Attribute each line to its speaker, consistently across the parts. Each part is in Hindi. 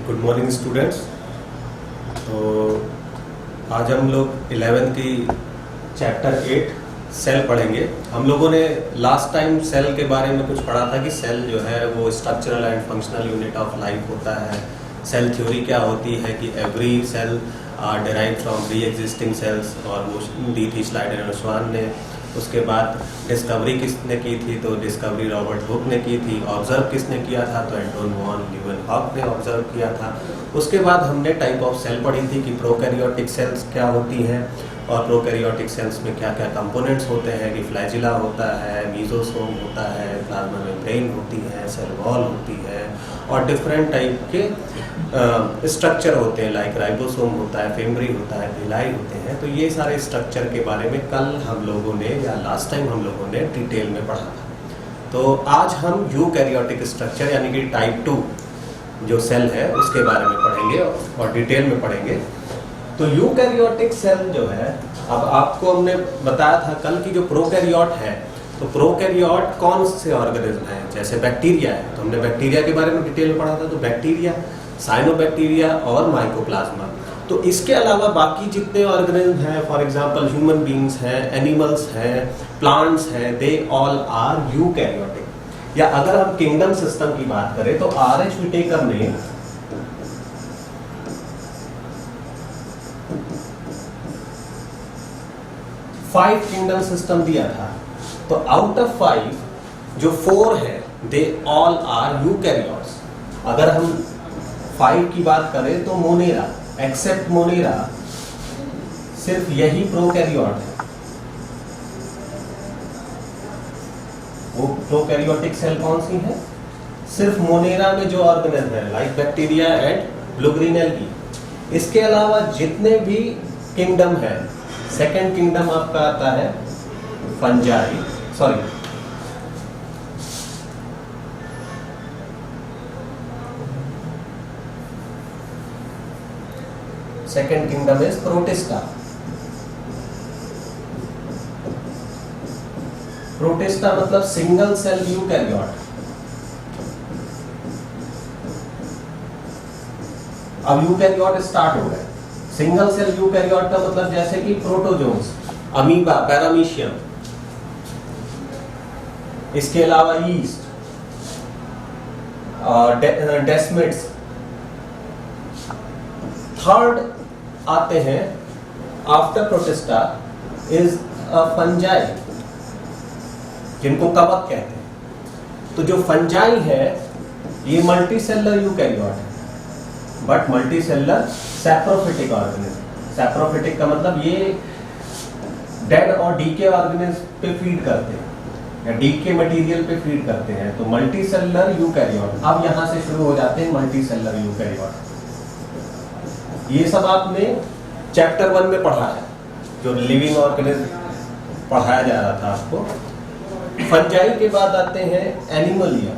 Speaker 1: Good morning students. तो आज हम लोग 11th की चैप्टर 8 सेल पढ़ेंगे। हम लोगों ने लास्ट टाइम सेल के बारे में कुछ पढ़ा था कि सेल जो है वो structural and functional unit of life होता है। सेल थ्योरी क्या होती है कि every cell are derive from pre existing cells, और वो दी थी स्लाइडर एंड स्वान ने। उसके बाद डिस्कवरी किसने की थी? तो डिस्कवरी रॉबर्ट हुक ने की थी। ऑब्जर्व किसने किया था? तो एंटोन वॉन ल्यूवेनहॉक ने ऑब्जर्व किया था। उसके बाद हमने टाइप ऑफ सेल पढ़ी थी कि प्रोकैरियोटिक सेल्स क्या होती हैं और प्रोकैरियोटिक सेल्स में क्या क्या कंपोनेंट्स होते हैं कि फ्लैजिला होता है, मीजोसोम होता है, प्लाज्मा मेम्ब्रेन होती है, सेल वॉल होती है और डिफरेंट टाइप के स्ट्रक्चर होते हैं, लाइक राइबोसोम होता है, फेमरी होता है, विलाई होते हैं। तो ये सारे स्ट्रक्चर के बारे में कल हम लोगों ने या लास्ट टाइम हम लोगों ने डिटेल में पढ़ा था। तो आज हम यूकैरियोटिक स्ट्रक्चर यानी कि टाइप 2 जो सेल है उसके बारे में पढ़ेंगे और डिटेल में पढ़ेंगे। तो यूकैरियोटिक सेल जो है, अब आपको हमने बताया था कल की जो प्रोकैरियोट है, तो प्रोकैरियोट कौन से ऑर्गेनिज्म है? जैसे बैक्टीरिया है, तो हमने बैक्टीरिया के बारे में डिटेल में पढ़ा था। तो बैक्टीरिया, साइनोबैक्टीरिया और माइकोप्लाज्मा। तो इसके अलावा बाकी जितने ऑर्गेनिज्म हैं, फॉर एग्जांपल ह्यूमन बींग्स हैं, एनिमल्स हैं, प्लांट्स हैं, दे ऑल आर यूकैरियोटिक। या अगर हम किंगडम सिस्टम की बात करें तो आर.एच. व्हिटेकर ने फाइव किंगडम सिस्टम दिया था। तो आउट ऑफ 5 जो 4 है दे ऑल आर यूकैरियोट्स। अगर हम 5 की बात करें तो मोनेरा, एक्सेप्ट मोनेरा, सिर्फ यही प्रोकैरियोट है। वो प्रोकैरियोटिक सेल कौन सी है? सिर्फ मोनेरा में जो ऑर्गेनिज्म है, लाइक बैक्टीरिया एंड ब्लूग्रीनेल्गी। इसके अलावा जितने भी किंगडम है, सेकेंड किंगडम आपका आता है fungi, sorry second kingdom is protista. Protista मतलब सिंगल सेल यूकैरियोट। अब यूकैरियोट स्टार्ट हो गए। सिंगल सेल यूकैरियोट का मतलब जैसे कि प्रोटोजोन्स, अमीबा, पैरामीशियम, इसके अलावा यीस्ट, डेस्मिड्स। थर्ड आते हैं आफ्टर प्रोटिस्टा इज फंजाई, जिनको कवक कहते हैं। तो जो फंजाई है ये मल्टी सेलर यूकैरियोट है, but multi cellular saprophytic organism. Saprophytic का मतलब ये डेड और डीके ऑर्गेनिज्म पे फीड करते हैं या डीके मटेरियल पे फीड करते हैं। तो मल्टी सेलर यूकैरियोट। अब यहां से शुरू हो जाते हैं मल्टी सेलर यूकैरियोट। ये सब आपने चैप्टर 1 में पढ़ा है, जो लिविंग ऑर्गेनिज्म पढ़ाया जा रहा था आपको। फंजाई के बाद आते हैं एनिमलिया।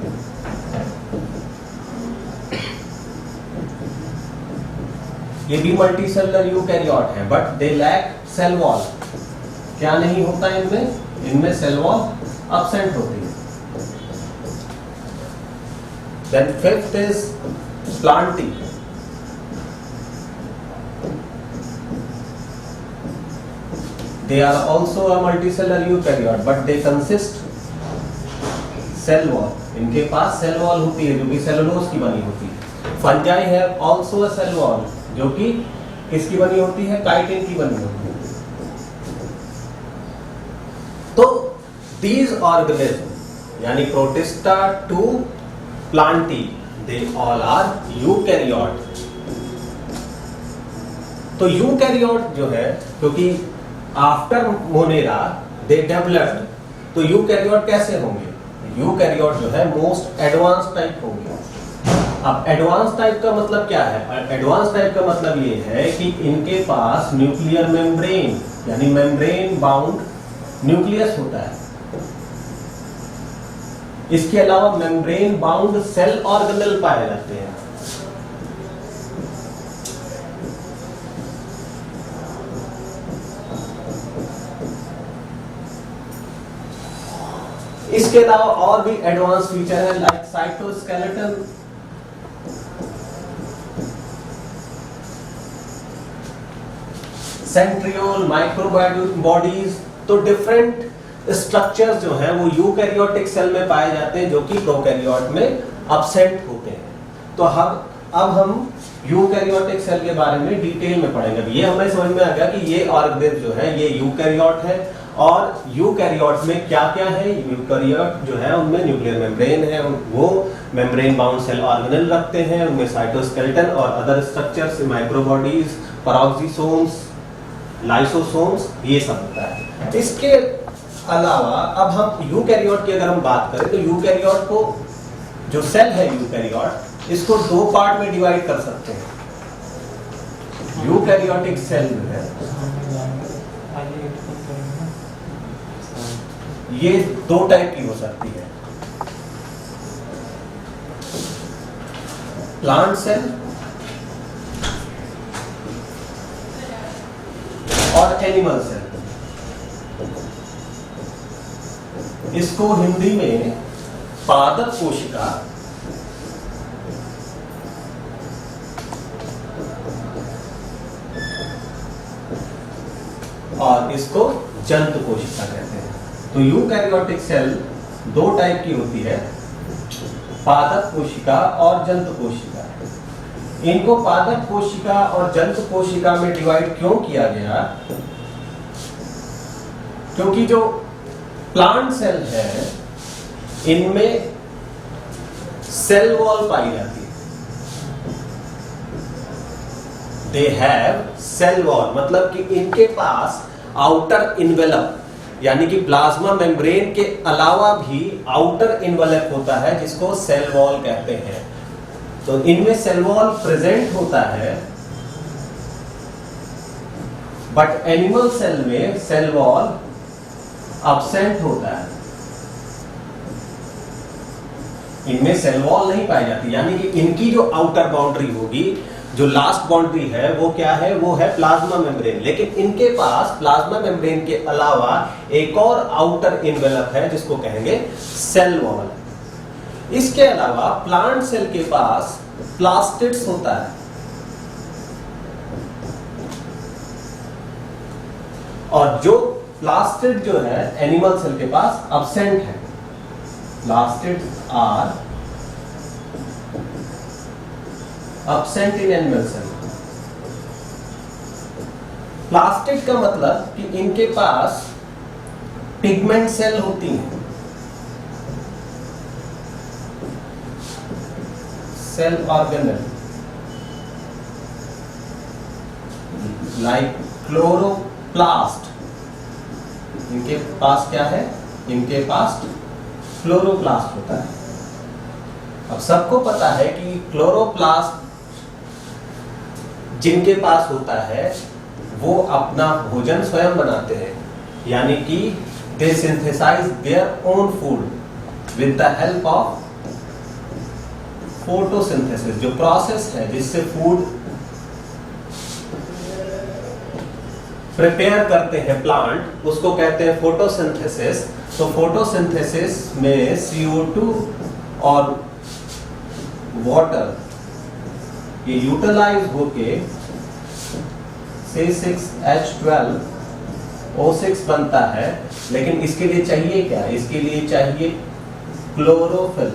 Speaker 1: ये भी मल्टी सेलर यूकैरियोट है, but they lack cell wall. क्या नहीं होता इनमें? इनमें सेल वॉल एब्सेंट होती है। Then fifth is plantae. They are also a multicellular eukaryote, but they consist cell wall. इनके पास सेल वॉल होती है जो कि सेलुलोज की बनी होती है। फंजाई है also a cell wall, जो कि किसकी बनी होती है? काइटिन की बनी होती है। तो these organisms यानी protista to plantae, they all are eukaryote। तो यूकैरियोट जो है, क्योंकि आफ्टर मोनेरा दे डेवलप्ड, तो यूकैरियोट कैसे होंगे? यूकैरियोट जो है मोस्ट एडवांस टाइप होंगे। अब एडवांस टाइप का मतलब क्या है? एडवांस टाइप का मतलब ये है कि इनके पास न्यूक्लियर मेम्ब्रेन यानी मेम्ब्रेन बाउंड न्यूक्लियस होता है। इसके अलावा मेम्ब्रेन बाउंड सेल ऑर्गेनेल पाए जाते हैं। इसके अलावा और भी एडवांस फीचर है, like cytoskeleton centriole, micro bodies. तो डिफरेंट स्ट्रक्चर्स जो हैं वो यूकैरियोटिक सेल में पाए जाते हैं जो कि प्रोकैरियोट में एब्सेंट होते हैं। तो अब हम यूकैरियोटिक सेल के बारे में डिटेल में पढ़ेंगे। अब ये हमें समझ में आ गया कि ये ऑर्गेनिज्म जो है ये यूकैरियोट है, और यूकैरियोट में क्या क्या है। यूकैरियोट जो है उनमें न्यूक्लियर मेम्ब्रेन है, वो मेम्ब्रेन बाउंड सेल ऑर्गेनेल रखते हैं, उनमें साइटोस्केलेटन और other structures, microbodies, peroxisomes, lysosomes, ये सब होता है। इसके अलावा अब हम यूकैरियोट की अगर हम बात करें तो यूकैरियोट को जो सेल है यूकैरियोट, इसको दो पार्ट में डिवाइड कर सकते हैं। यूकैरियोटिक सेल जो है ये दो टाइप की हो सकती है, प्लांट सेल और एनिमल सेल। इसको हिंदी में पादप कोशिका और इसको जंतु कोशिका कहते हैं। तो यूकैरियोटिक सेल दो टाइप की होती है, पादप कोशिका और जंतु कोशिका। इनको पादप कोशिका और जंतु कोशिका में डिवाइड क्यों किया गया? क्योंकि जो प्लांट सेल है इनमें सेल वॉल पाई जाती है। दे हैव सेल वॉल, मतलब कि इनके पास आउटर इन्वेलप यानी कि प्लाज्मा मेम्ब्रेन के अलावा भी आउटर इन्वेलप होता है जिसको सेल वॉल कहते हैं। तो इनमें सेल वॉल प्रेजेंट होता है, बट एनिमल सेल में सेल वॉल एब्सेंट होता है। इनमें सेल वॉल नहीं पाई जाती, यानी कि इनकी जो आउटर बाउंड्री होगी, जो लास्ट बाउंड्री है वो क्या है? वो है प्लाज्मा मेम्ब्रेन। लेकिन इनके पास प्लाज्मा मेम्ब्रेन के अलावा एक और आउटर इन्वेलप है जिसको कहेंगे सेल वॉल। इसके अलावा प्लांट सेल के पास प्लास्टिड्स होता है, और जो प्लास्टिड जो है एनिमल सेल के पास एब्सेंट है। Plastids are absent in animal cell. Plastid का मतलब कि इनके पास पिगमेंट सेल होती हैं, सेल ऑर्गेनेल लाइक क्लोरोप्लास्ट। इनके पास क्या है? इनके पास क्लोरोप्लास्ट होता है। अब सबको पता है कि क्लोरोप्लास्ट जिनके पास होता है वो अपना भोजन स्वयं बनाते हैं, यानी कि they synthesize their own food with the help of photosynthesis. जो प्रोसेस है जिससे फूड प्रिपेयर करते हैं प्लांट, उसको कहते हैं फोटोसिंथेसिस। तो फोटोसिंथेसिस में CO2 और वाटर ये यूटिलाइज होके C6H12O6 बनता है। लेकिन इसके लिए चाहिए क्या? इसके लिए चाहिए क्लोरोफिल।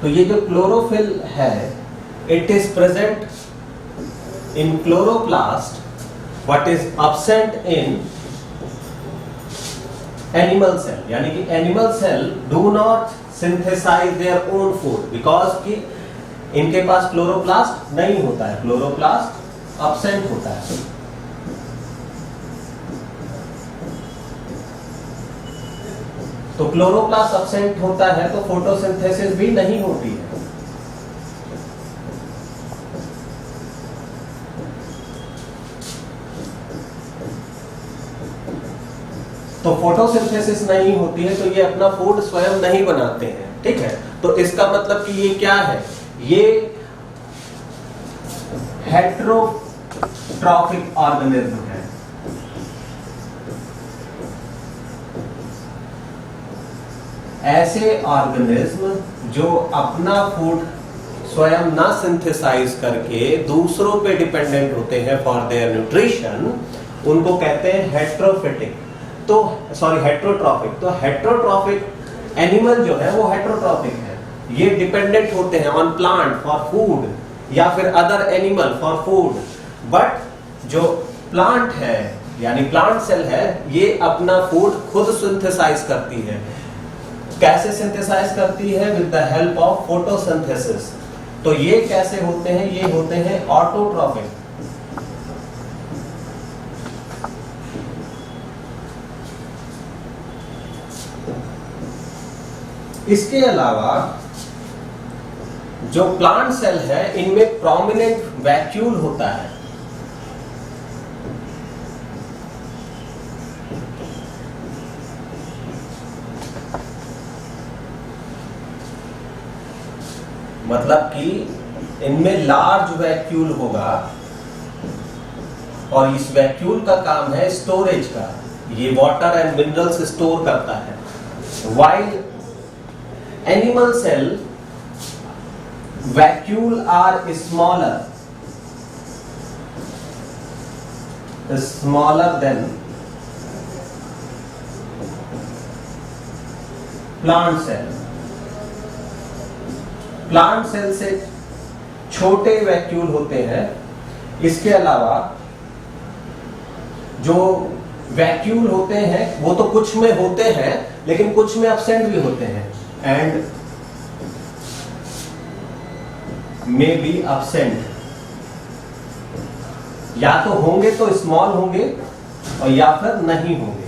Speaker 1: तो ये जो क्लोरोफिल है it is present in chloroplast but is absent in animal cell, यानी कि animal cell do not synthesize their own food because कि इनके पास क्लोरोप्लास्ट नहीं होता है, क्लोरोप्लास्ट एब्सेंट होता है। तो क्लोरोप्लास्ट एब्सेंट होता है तो फोटोसिंथेसिस भी नहीं होती है। तो फोटोसिंथेसिस नहीं होती है तो ये अपना फूड स्वयं नहीं बनाते हैं, ठीक है। तो इसका मतलब कि ये क्या है? ये हेटेरोट्रॉफिक ऑर्गेनिज्म है। ऐसे ऑर्गेनिज्म जो अपना फूड स्वयं ना सिंथेसाइज करके दूसरों पे डिपेंडेंट होते हैं फॉर देयर न्यूट्रिशन, उनको कहते हैं हेट्रोफिटिक, तो सॉरी हेट्रोट्रॉफिक। तो हेट्रोट्रॉफिक एनिमल जो है वो हेट्रोट्रॉफिक है, ये डिपेंडेंट होते हैं ऑन प्लांट फॉर फूड या फिर other animal for food. But जो प्लांट है यानी प्लांट सेल है, ये अपना फूड खुद सिंथेसाइज करती है। कैसे सिंथेसाइज करती है? With the help of photosynthesis. तो ये कैसे होते हैं? ये होते हैं ऑटोट्रॉफिक। इसके अलावा जो प्लांट सेल है इनमें प्रोमिनेंट वैक्यूल होता है। मतलब कि इनमें लार्ज वैक्यूल होगा और इस वैक्यूल का काम है स्टोरेज का, ये वाटर एंड मिनरल्स स्टोर करता है। While animal cell vacuole are smaller than plant cell. Plant cell से छोटे वैक्यूल होते हैं। इसके अलावा जो वैक्यूल होते हैं वो तो कुछ में होते हैं लेकिन कुछ में एब्सेंट भी होते हैं, एंड मे बी एब्सेंट। या तो होंगे तो स्मॉल होंगे और या फिर नहीं होंगे।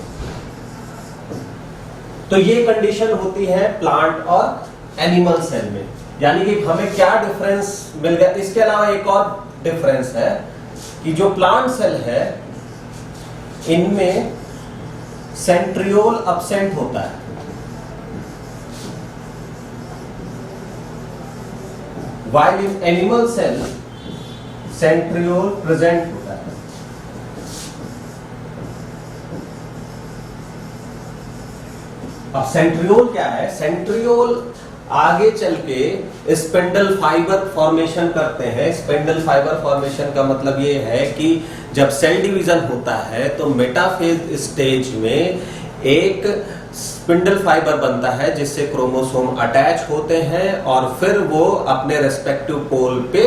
Speaker 1: तो ये कंडीशन होती है प्लांट और एनिमल सेल में। यानी कि हमें क्या डिफरेंस मिल गया? इसके अलावा एक और डिफरेंस है कि जो प्लांट सेल है इनमें सेंट्रियोल एब्सेंट होता है, while in animal cell centriole present होता है। अब सेंट्रियोल क्या है? सेंट्रियोल आगे चल के स्पिंडल फाइबर फॉर्मेशन करते हैं। स्पिंडल फाइबर फॉर्मेशन का मतलब ये है कि जब सेल डिवीजन होता है तो मेटाफेज स्टेज में एक स्पिंडल फाइबर बनता है जिससे क्रोमोसोम अटैच होते हैं और फिर वो अपने रेस्पेक्टिव पोल पे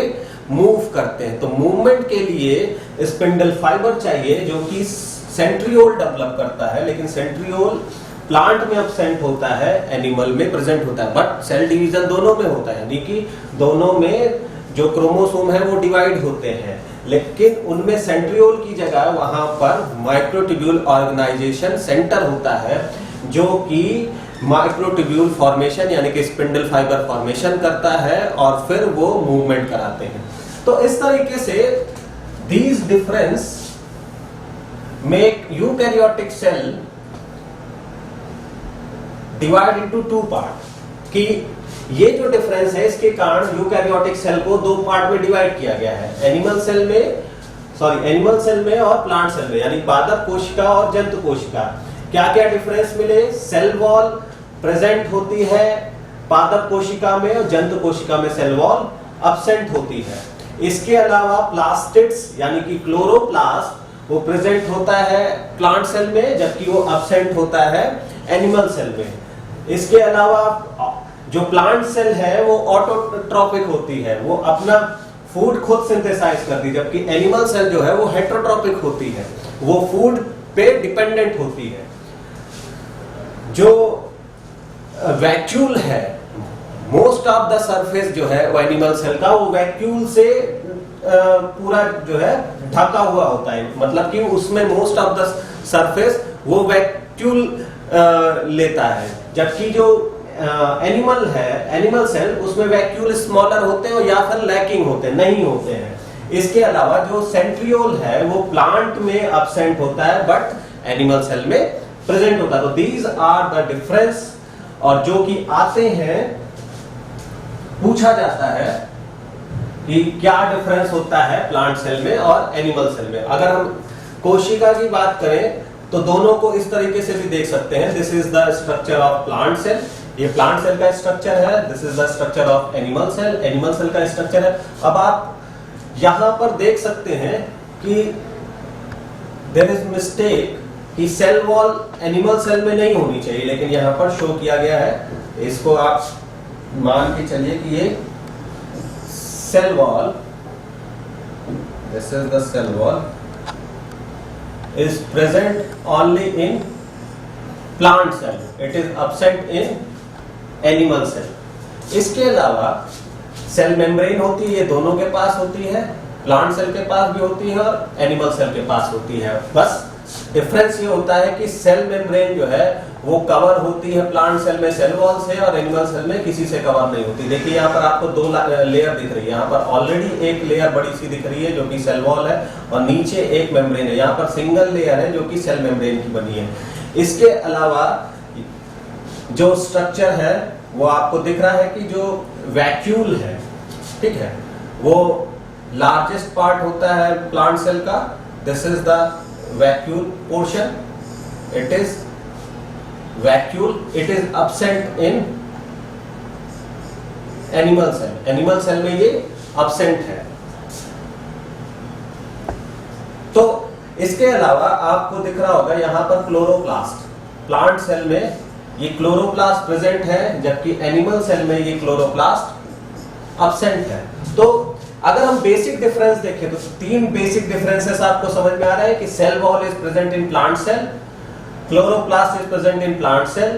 Speaker 1: मूव करते हैं। तो मूवमेंट के लिए स्पिंडल फाइबर चाहिए जो कि सेंट्रियोल डेवलप करता है, लेकिन सेंट्रियोल प्लांट में एब्सेंट होता है, एनिमल में प्रेजेंट होता है। बट सेल डिवीजन दोनों में होता है, यानी कि दोनों में जो क्रोमोसोम है वो डिवाइड होते हैं, लेकिन उनमें सेंट्रियोल की जगह वहां पर माइक्रोट्यूब्यूल ऑर्गेनाइजेशन सेंटर होता है जो कि माइक्रोट्यूब्यूल फॉर्मेशन यानी कि स्पिंडल फाइबर फॉर्मेशन करता है और फिर वो मूवमेंट कराते हैं। तो इस तरीके से these difference make eukaryotic cell divide into two part. कि ये जो डिफरेंस है इसके कारण यूकैरियोटिक सेल को दो पार्ट में डिवाइड किया गया है, एनिमल सेल में और प्लांट सेल में, यानी पादप कोशिका और जंतु कोशिका। क्या क्या डिफरेंस मिले? सेल वॉल प्रेजेंट होती है पादप कोशिका में और जंतु कोशिका में सेल वॉल एब्सेंट होती है। इसके अलावा प्लास्टिड्स यानी कि क्लोरोप्लास्ट वो प्रेजेंट होता है प्लांट सेल में जबकि वो एब्सेंट होता है एनिमल सेल में। इसके अलावा जो प्लांट सेल है वो ऑटोट्रॉपिक होती है, वो अपना फूड खुद सिंथेसाइज करती है, जबकि एनिमल सेल जो है वो हेट्रोट्रॉपिक होती है, वो फूड पे डिपेंडेंट होती है। जो वैक्यूल है, मोस्ट ऑफ द सरफेस जो है वो एनिमल सेल का वो वैक्यूल से पूरा जो है ढका हुआ होता है, मतलब कि उसमें मोस्ट ऑफ द सरफेस वो वैक्यूल लेता है। जबकि जो एनिमल सेल उसमें वैक्यूल स्मॉलर होते हैं या फिर लैकिंग होते हैं, नहीं होते हैं। इसके अलावा जो सेंट्रियोल है वो प्लांट में एब्सेंट होता है बट एनिमल सेल में प्रेजेंट होता है। तो दीज आर द डिफरेंस, और जो कि आते हैं पूछा जाता है कि क्या डिफरेंस होता है प्लांट सेल में और एनिमल सेल में। अगर हम कोशिका की बात करें तो दोनों को इस तरीके से भी देख सकते हैं। This is the structure of plant cell, ये प्लांट सेल का स्ट्रक्चर है, this is the structure of animal cell, animal cell का स्ट्रक्चर है। अब आप यहां पर देख सकते हैं कि देयर इज मिस्टेक कि सेल वॉल एनिमल सेल में नहीं होनी चाहिए, लेकिन यहां पर शो किया गया है। इसको आप मान के चलिए कि ये cell wall, this is the cell wall is present only in plant cell, it is absent in animal cell। इसके अलावा सेल मेम्ब्रेन होती है, ये दोनों के पास होती है, प्लांट सेल के पास भी होती है और एनिमल सेल के पास होती है। बस डिफरेंस ये होता है कि सेल मेम्ब्रेन जो है वो कवर होती है प्लांट सेल में सेल वॉल से, और एनिमल सेल में किसी से कवर नहीं होती। देखिए यहाँ पर आपको दो लेयर दिख रही है, यहाँ पर ऑलरेडी एक लेयर बड़ी सी दिख रही है जो कि सेल वॉल है, और नीचे एक मेम्ब्रेन है, यहाँ पर सिंगल लेयर है जो कि सेल मेम्ब्रेन की बनी है। इसके अलावा जो स्ट्रक्चर है वो आपको दिख रहा है कि जो वैक्यूल है, ठीक है, वो लार्जेस्ट पार्ट होता है प्लांट सेल का, this is the vacuole portion, it is vacuole, it is absent in animal cell, animal cell में ये absent है। तो इसके अलावा आपको दिख रहा होगा यहाँ पर क्लोरोप्लास्ट, प्लांट सेल में ये क्लोरोप्लास्ट प्रेजेंट है, जबकि एनिमल सेल में ये क्लोरोप्लास्ट absent है। तो अगर हम बेसिक डिफरेंस देखें तो तीन बेसिक डिफरेंसेस आपको समझ में आ रहा है कि cell wall is present in plant cell, chloroplast is present in plant cell,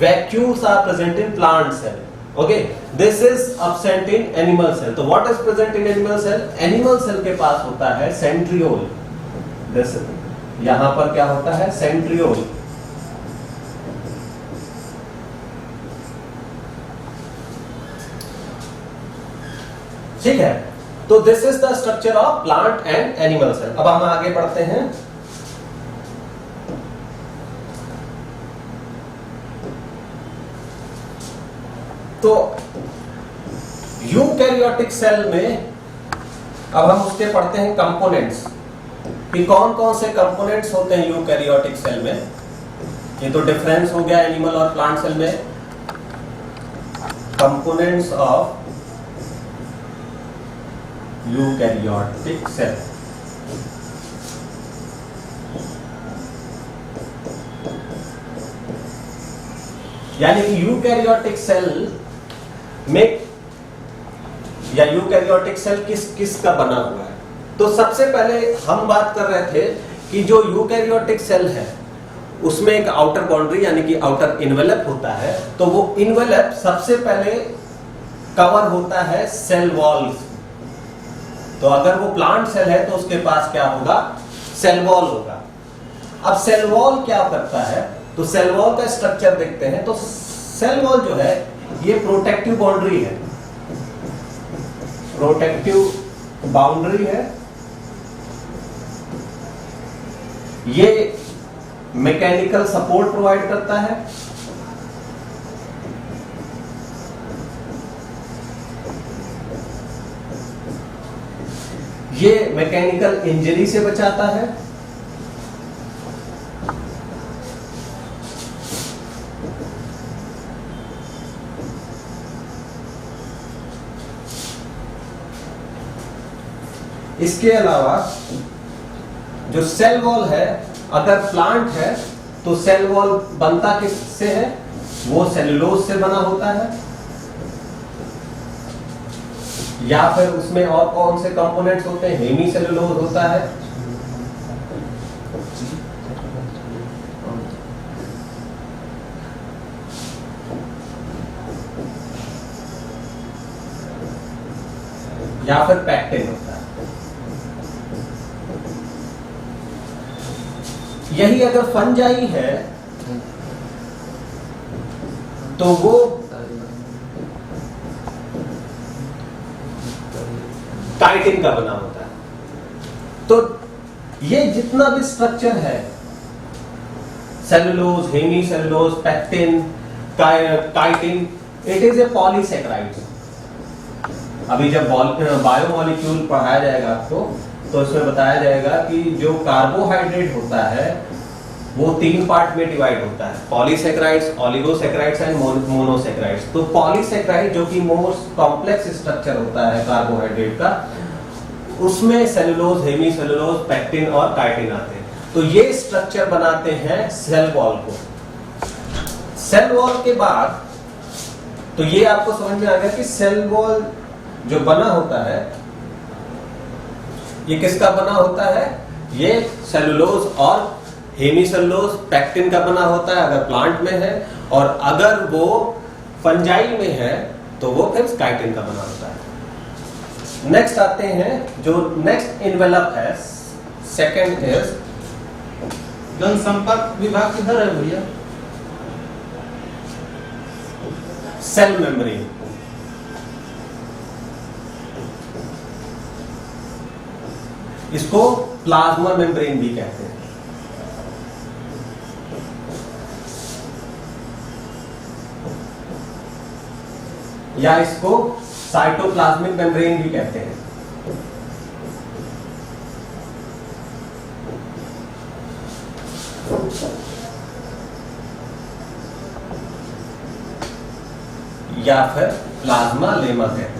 Speaker 1: vacuoles are present in plant cell, okay, this is absent in animal cell। तो what is present in animal cell? animal cell के पास होता है centriole, this यहां पर क्या होता है centriole, ठीक है। तो this is the structure of plant and animal cell। अब हम आगे बढ़ते हैं। तो यूकैरियोटिक सेल में अब हम उसके पढ़ते हैं कंपोनेंट्स, कि कौन कौन से कंपोनेंट्स होते हैं यूकैरियोटिक सेल में। ये तो डिफरेंस हो गया एनिमल और प्लांट सेल में। कंपोनेंट्स ऑफ यूकैरियोटिक सेल, यानी कि यूकैरियोटिक सेल में या यूकैरियोटिक सेल किस किस का बना हुआ है। तो सबसे पहले हम बात कर रहे थे कि जो यूकैरियोटिक सेल है उसमें एक आउटर बाउंड्री यानी कि आउटर इन्वेलप होता है। तो वो इन्वेलप सबसे पहले कवर होता है सेल वॉल। तो अगर वो प्लांट सेल है तो उसके पास क्या होगा, सेल वॉल होगा। अब सेल वॉल क्या करता है, तो सेल वॉल का स्ट्रक्चर देखते हैं। तो सेल वॉल जो है ये प्रोटेक्टिव बाउंड्री है, प्रोटेक्टिव बाउंड्री है। ये मैकेनिकल सपोर्ट प्रोवाइड करता है, ये मैकेनिकल इंजरी से बचाता है, इसके अलावा जो सेल वॉल है, अगर प्लांट है तो सेल वॉल बनता किससे है, वो सेलुलोज से बना होता है, या फिर उसमें और कौन से कंपोनेंट्स होते हैं, हेमी सेलुलोज होता है, या फिर पैक्टिन होता है। यही अगर फंजाई है तो वो काइटिन का बना होता है। तो ये जितना भी स्ट्रक्चर है, cellulose, hemicellulose, pectin, chitin, it is a polysaccharide. अभी जब बायोमोलिक्यूल पढ़ाया जाएगा आपको तो इसमें बताया जाएगा कि जो कार्बोहाइड्रेट होता है वो 3 पार्ट में डिवाइड होता है, पॉलीसेकेराइड्स, ओलिगोसेकेराइड्स एंड मोनोसेकेराइड्स। तो पॉलीसेकेराइड जो कि मोस्ट कॉम्प्लेक्स स्ट्रक्चर होता है कार्बोहाइड्रेट का, उसमें सेलुलोज, हेमी सेलुलोज, पेक्टिन और काइटिन आते हैं। तो ये स्ट्रक्चर बनाते हैं सेल वॉल को। सेल वॉल के बाद तो ये आपको समझ में आ गया कि सेल वॉल जो बना होता है ये किसका बना होता है, ये सेलुलोज और हेमी सेलुलोज, पेक्टिन का बना होता है अगर प्लांट में है, और अगर वो फंजाई में है तो वो फिर काइटिन का बना होता है। नेक्स्ट आते हैं, जो नेक्स्ट इन्वेलप है, सेकंड इज
Speaker 2: जनसंपर्क विभाग किधर है भैया?
Speaker 1: Cell membrane. इसको प्लाज्मा मेम्ब्रेन भी कहते हैं। या इसको साइटोप्लाज्मिक मेम्ब्रेन भी कहते हैं। या फिर प्लाज्मा लेमा कहते हैं।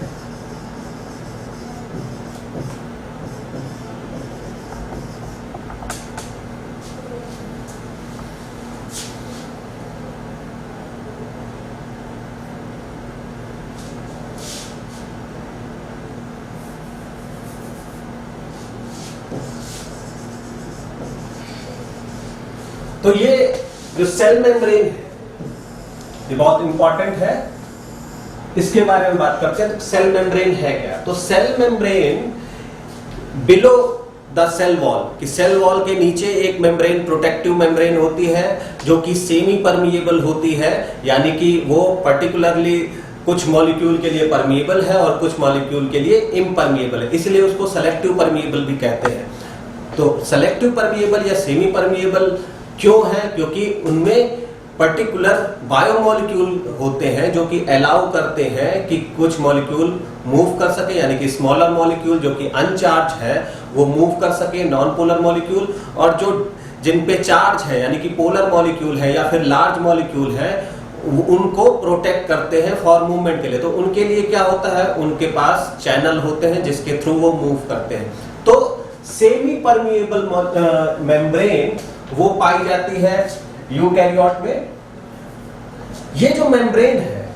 Speaker 1: तो ये जो सेल मेम्ब्रेन है ये बहुत इंपॉर्टेंट है, इसके बारे में बात करते हैं। तो सेल मेम्ब्रेन है क्या? तो cell membrane below the cell wall, कि सेल वॉल के नीचे एक मेम्ब्रेन, प्रोटेक्टिव मेम्ब्रेन होती है जो कि सेमी परमिएबल होती है, यानी कि वो पर्टिकुलरली कुछ मॉलिक्यूल के लिए परमिएबल है और कुछ मॉलिक्यूल के लिए इम्परमिएबल है, इसलिए उसको सेलेक्टिव परमिएबल भी कहते हैं। तो सेलेक्टिव परमिएबल या सेमी परमिएबल क्यों है? क्योंकि उनमें पर्टिकुलर बायोमोलिक्यूल होते हैं जो कि अलाउ करते हैं कि कुछ मॉलिक्यूल मूव कर सके, यानी कि स्मॉलर मॉलिक्यूल जो कि अनचार्ज है वो मूव कर सके, नॉन पोलर मॉलिक्यूल, और जो जिन पे चार्ज है यानी कि पोलर मॉलिक्यूल है या फिर लार्ज मॉलिक्यूल है उनको प्रोटेक्ट करते हैं फॉर मूवमेंट के लिए। तो उनके लिए क्या होता है, उनके पास चैनल होते हैं जिसके थ्रू वो मूव करते हैं। तो सेमी परमिएबल मेम्ब्रेन वो पाई जाती है यूकैरियोट में। ये जो मेम्ब्रेन है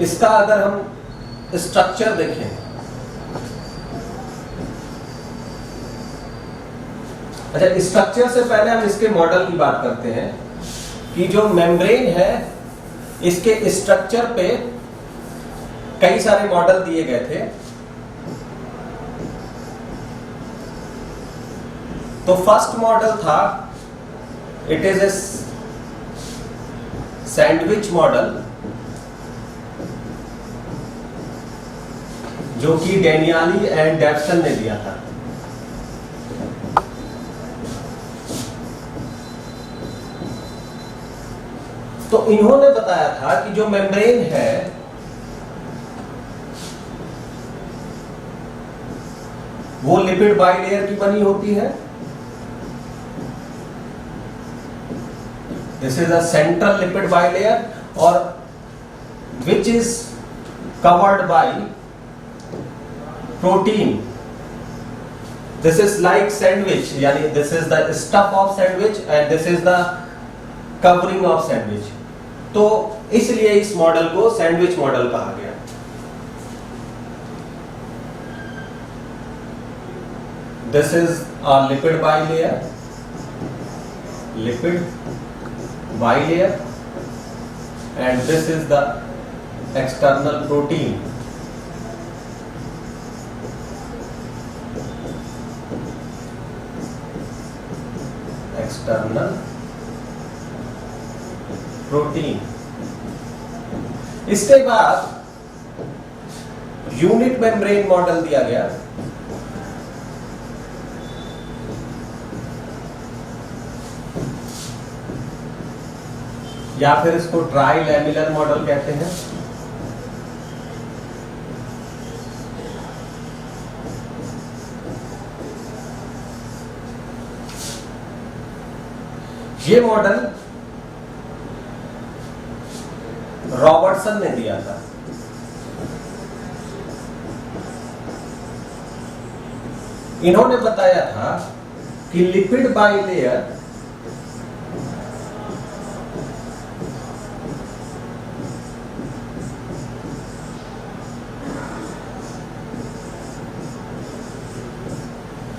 Speaker 1: इसका अगर हम स्ट्रक्चर देखें, अच्छा स्ट्रक्चर से पहले हम इसके मॉडल की बात करते हैं कि जो मेम्ब्रेन है इसके स्ट्रक्चर पे कई सारे मॉडल दिए गए थे। तो फर्स्ट मॉडल था, it is a sandwich model जो कि डेनियाली एंड डेप्सन ने दिया था। तो इन्होंने बताया था कि जो मेम्ब्रेन है वो लिपिड बाइलेयर की बनी होती है। This is a central lipid bilayer or which is covered by protein. This is like sandwich, यानी this is the stuff of sandwich and this is the covering of sandwich. तो इसलिए इस मॉडल को सैंडविच मॉडल कहा गया। This is a lipid bilayer, lipid bilayer, and this is the external protein. External protein. इसके बाद यूनिट मेम्ब्रेन मॉडल दिया गया। या फिर इसको ट्राई लैमिलर मॉडल कहते हैं। ये मॉडल रॉबर्टसन ने दिया था। इन्होंने बताया था कि lipid bilayer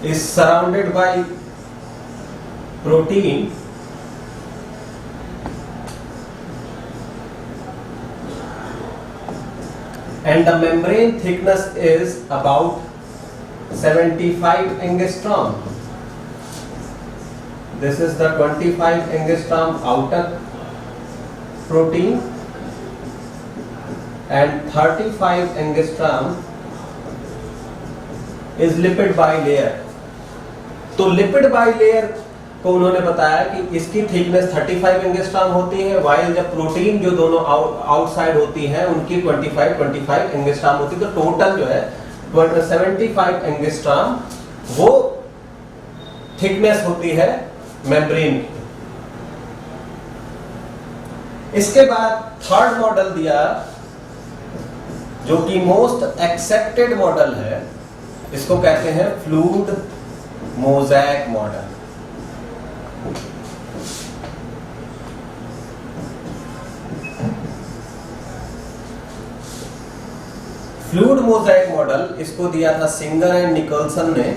Speaker 1: is surrounded by protein and the membrane thickness is about 75 angstrom. This is the 25 angstrom outer protein and 35 angstrom is lipid bilayer. तो लिपिड बाइलेयर को उन्होंने बताया कि इसकी थिकनेस 35 एंगस्ट्रॉम होती है, वाइल जब प्रोटीन जो दोनों आउटसाइड होती है उनकी 25 एंगस्ट्रॉम होती है। तो टोटल जो है 75 एंगस्ट्रॉम वो थिकनेस होती है मेम्ब्रेन की। इसके बाद थर्ड मॉडल दिया जो कि मोस्ट एक्सेप्टेड मॉडल है, इसको कहते हैं fluid mosaic model. Fluid mosaic model इसको दिया था सिंगर एंड निकोलसन ने।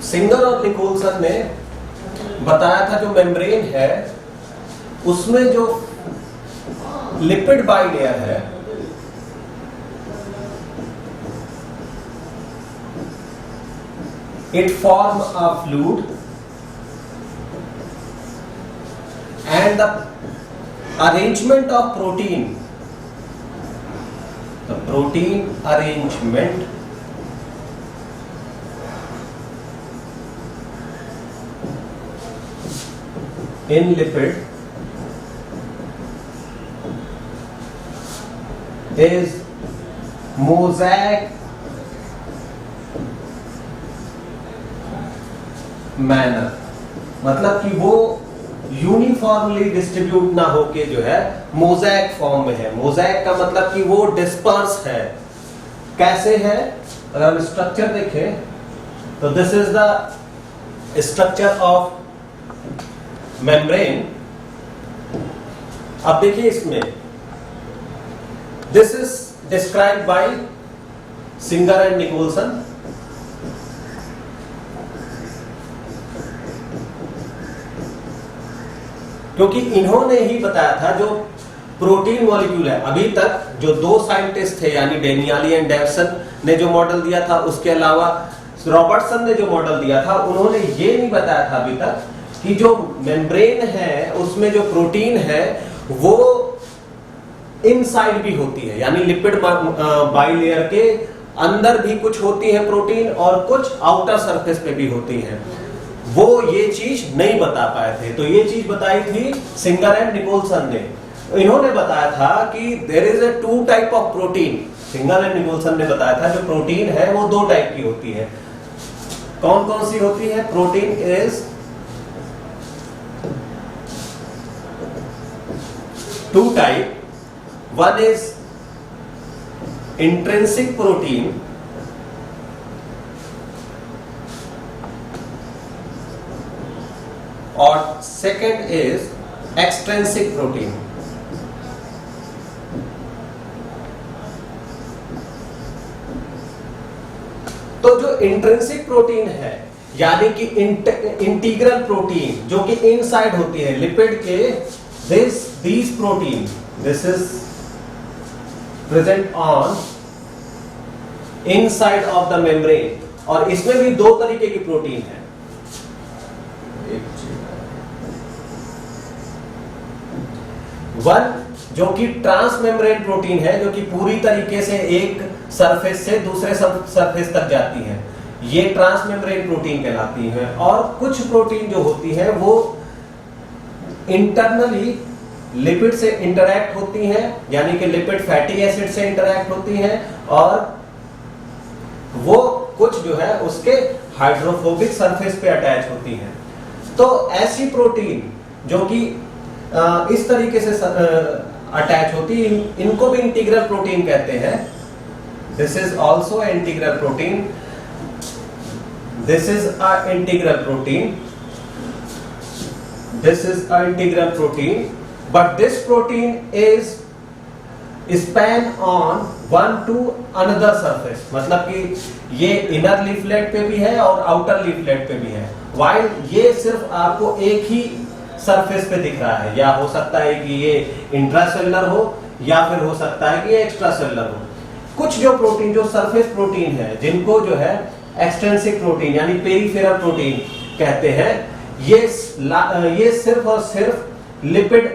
Speaker 1: सिंगर और निकोलसन ने बताया था जो मेम्ब्रेन है उसमें जो लिपिड बाइलेयर है it form a fluid and the arrangement of protein, the protein arrangement in lipid is mosaic manner, मतलब कि वो यूनिफॉर्मली डिस्ट्रीब्यूट ना होके जो है मोज़ेक फॉर्म में है। मोज़ेक का मतलब कि वो डिस्पर्स है। कैसे है? अगर हम स्ट्रक्चर देखें तो this is the structure of membrane. अब देखिए इसमें this is described by Singer and Nicolson. क्योंकि इन्होंने ही बताया था जो प्रोटीन मॉलिक्यूल है, अभी तक जो दो साइंटिस्ट थे यानी डेनियाली एंड डेवसन ने जो मॉडल दिया था, उसके अलावा रॉबर्टसन ने जो मॉडल दिया था, उन्होंने ये नहीं बताया था अभी तक कि जो मेम्ब्रेन है उसमें जो प्रोटीन है वो इनसाइड भी होती है, यानी लिपिड बाइलेयर के अंदर भी कुछ होती है प्रोटीन और कुछ आउटर सरफेस पे भी होती है। वो ये चीज नहीं बता पाए थे, तो ये चीज बताई थी सिंगर एंड निकोलसन ने। इन्होंने बताया था कि there is a two type of protein. Singer and Nicolson ने बताया था जो प्रोटीन है वो दो टाइप की होती है। कौन कौन सी होती है? Protein is two type, one is intrinsic protein और सेकेंड इज एक्सट्रिंसिक प्रोटीन। तो जो इंट्रिंसिक प्रोटीन है यानी कि इंटीग्रल प्रोटीन जो कि इनसाइड होती है लिपिड के, this protein this is present on inside of the membrane. और इसमें भी दो तरीके की प्रोटीन है। वन जो कि ट्रांस मेम्ब्रेन प्रोटीन है, जो कि पूरी तरीके से एक सरफेस से दूसरे सरफेस तक जाती है, ये ट्रांस मेम्ब्रेन प्रोटीन कहलाती है। और कुछ प्रोटीन जो होती है वो इंटरनली लिपिड से इंटरैक्ट होती हैं, यानी कि लिपिड फैटी एसिड से इंटरैक्ट होती हैं, और वो कुछ जो है उसके हाइड्रोफोबिक सरफेस पे अटैच होती हैं। तो ऐसी प्रोटीन जो कि इस तरीके से अटैच होती है, इनको भी इंटीग्रल प्रोटीन कहते हैं। This is also integral protein, this is a integral protein, this is a integral protein, but this protein is span on one two another surface, मतलब कि ये इनर लीफलेट पे भी है और आउटर लीफलेट पे भी है, वाइल ये सिर्फ आपको एक ही सरफेस पे दिख रहा है। या हो सकता है कि ये इंट्रासेलुलर हो, या फिर हो सकता है कि ये एक्स्ट्रासेलुलर हो। कुछ जो प्रोटीन, जो सरफेस प्रोटीन है, जिनको जो है एक्सट्रिंसिक प्रोटीन यानी पेरिफेरल प्रोटीन कहते हैं, ये सिर्फ और सिर्फ लिपिड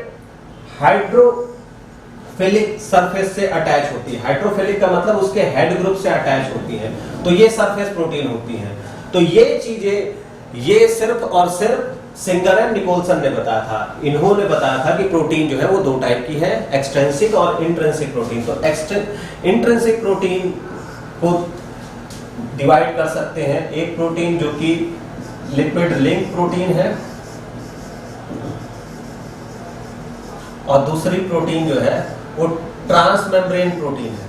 Speaker 1: हाइड्रोफिलिक सरफेस से अटैच होती है। हाइड्रोफिलिक का मतलब उसके हेड ग्रुप से अटैच होती है, तो ये सरफेस प्रोटीन होती है। तो ये चीजें ये सिर्फ और सिर्फ सिंगर एंड निकोलसन ने बताया था। इन्होंने बताया था कि प्रोटीन जो है वो दो टाइप की है, एक्सट्रिंसिक और इंट्रिंसिक प्रोटीन। तो इंट्रिंसिक प्रोटीन को डिवाइड कर सकते हैं, एक प्रोटीन जो कि लिपिड लिंक प्रोटीन है, और दूसरी प्रोटीन जो है वो ट्रांसमेम्ब्रेन प्रोटीन है।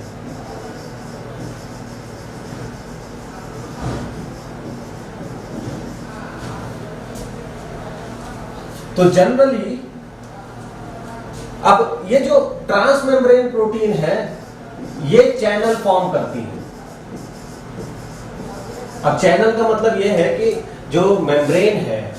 Speaker 1: तो जनरली अब ये जो ट्रांसमेम्ब्रेन प्रोटीन है, ये चैनल फॉर्म करती है। अब चैनल का मतलब ये है कि जो मेम्ब्रेन है,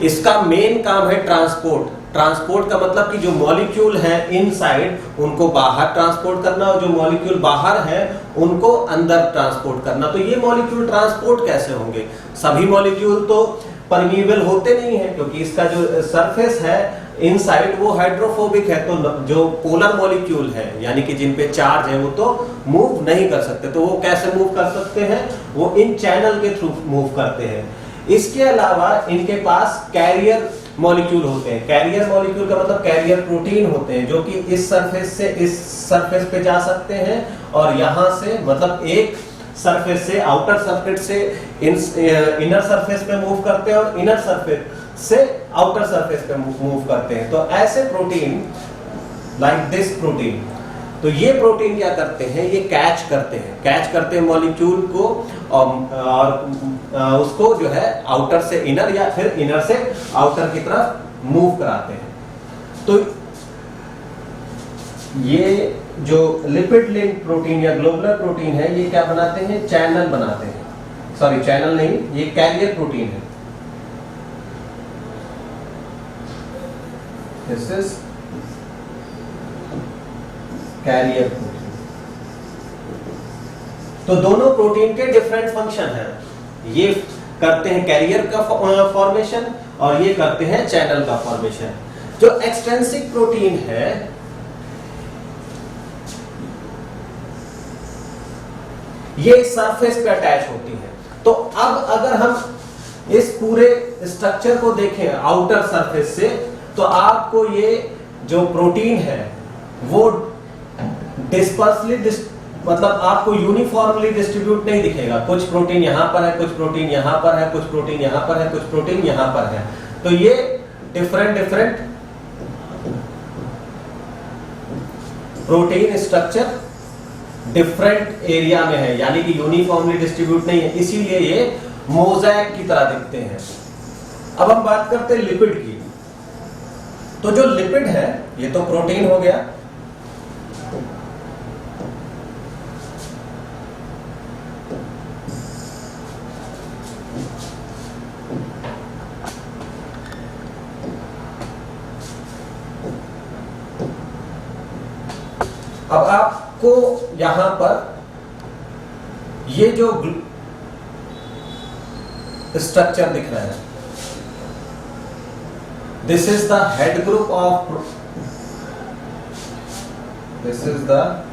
Speaker 1: इसका मेन काम है ट्रांसपोर्ट। ट्रांसपोर्ट का मतलब कि जो मॉलिक्यूल है इनसाइड, उनको बाहर ट्रांसपोर्ट करना, और जो मॉलिक्यूल बाहर है उनको अंदर ट्रांसपोर्ट करना। तो ये मॉलिक्यूल ट्रांसपोर्ट कैसे होंगे? सभी मॉलिक्यूल तो परमीएबल होते नहीं है, क्योंकि इसका जो सरफेस है इनसाइड वो हाइड्रोफोबिक है। तो जो पोलर मॉलिक्यूल है, यानी कि जिन पे चार्ज है, वो तो मूव नहीं कर सकते। तो वो कैसे मूव कर सकते हैं? वो इन चैनल के थ्रू मूव करते हैं। इसके अलावा इनके पास कैरियर मॉलिक्यूल होते हैं। कैरियर मॉलिक्यूल का मतलब कैरियर प्रोटीन होते हैं, जो कि इस सरफेस से इस सरफेस पे जा सकते हैं, और यहां से मतलब एक सरफेस से आउटर सरफेस से इनर सरफेस पे मूव करते हैं, और इनर सरफेस से आउटर सरफेस पे मूव करते हैं। तो ऐसे प्रोटीन लाइक दिस प्रोटीन, तो ये प्रोटीन क्या करते हैं? ये कैच करते हैं मॉलिक्यूल को, और उसको जो है आउटर से इनर या फिर इनर से आउटर की तरफ मूव कराते हैं। तो ये जो लिपिड लिंक प्रोटीन या ग्लोबुलर प्रोटीन है, ये क्या बनाते हैं? चैनल बनाते हैं। सॉरी, चैनल नहीं, ये कैरियर प्रोटीन है। This is carrier protein. तो दोनों प्रोटीन के डिफरेंट फंक्शन हैं। ये करते हैं कैरियर का फॉर्मेशन, और ये करते हैं चैनल का फॉर्मेशन। जो एक्सट्रिंसिक प्रोटीन है, ये सरफेस पे अटैच होती है। तो अब अगर हम इस पूरे स्ट्रक्चर को देखें आउटर सरफेस से, तो आपको ये जो प्रोटीन है वो डिस्पर्सली मतलब आपको यूनिफॉर्मली डिस्ट्रीब्यूट नहीं दिखेगा। कुछ प्रोटीन यहां पर है, कुछ प्रोटीन यहां पर है, कुछ प्रोटीन यहां पर है, कुछ प्रोटीन यहां पर है। तो ये different protein structure different area में है, यानी कि यूनिफॉर्मली डिस्ट्रीब्यूट नहीं है, इसीलिए ये मोज़ेक की तरह दिखते हैं। अब हम बात करते हैं लिपिड की। तो जो लिपिड है, ये तो प्रोटीन हो गया, अब आपको यहां पर ये जो स्ट्रक्चर दिख रहा है, this is the head group of, this is the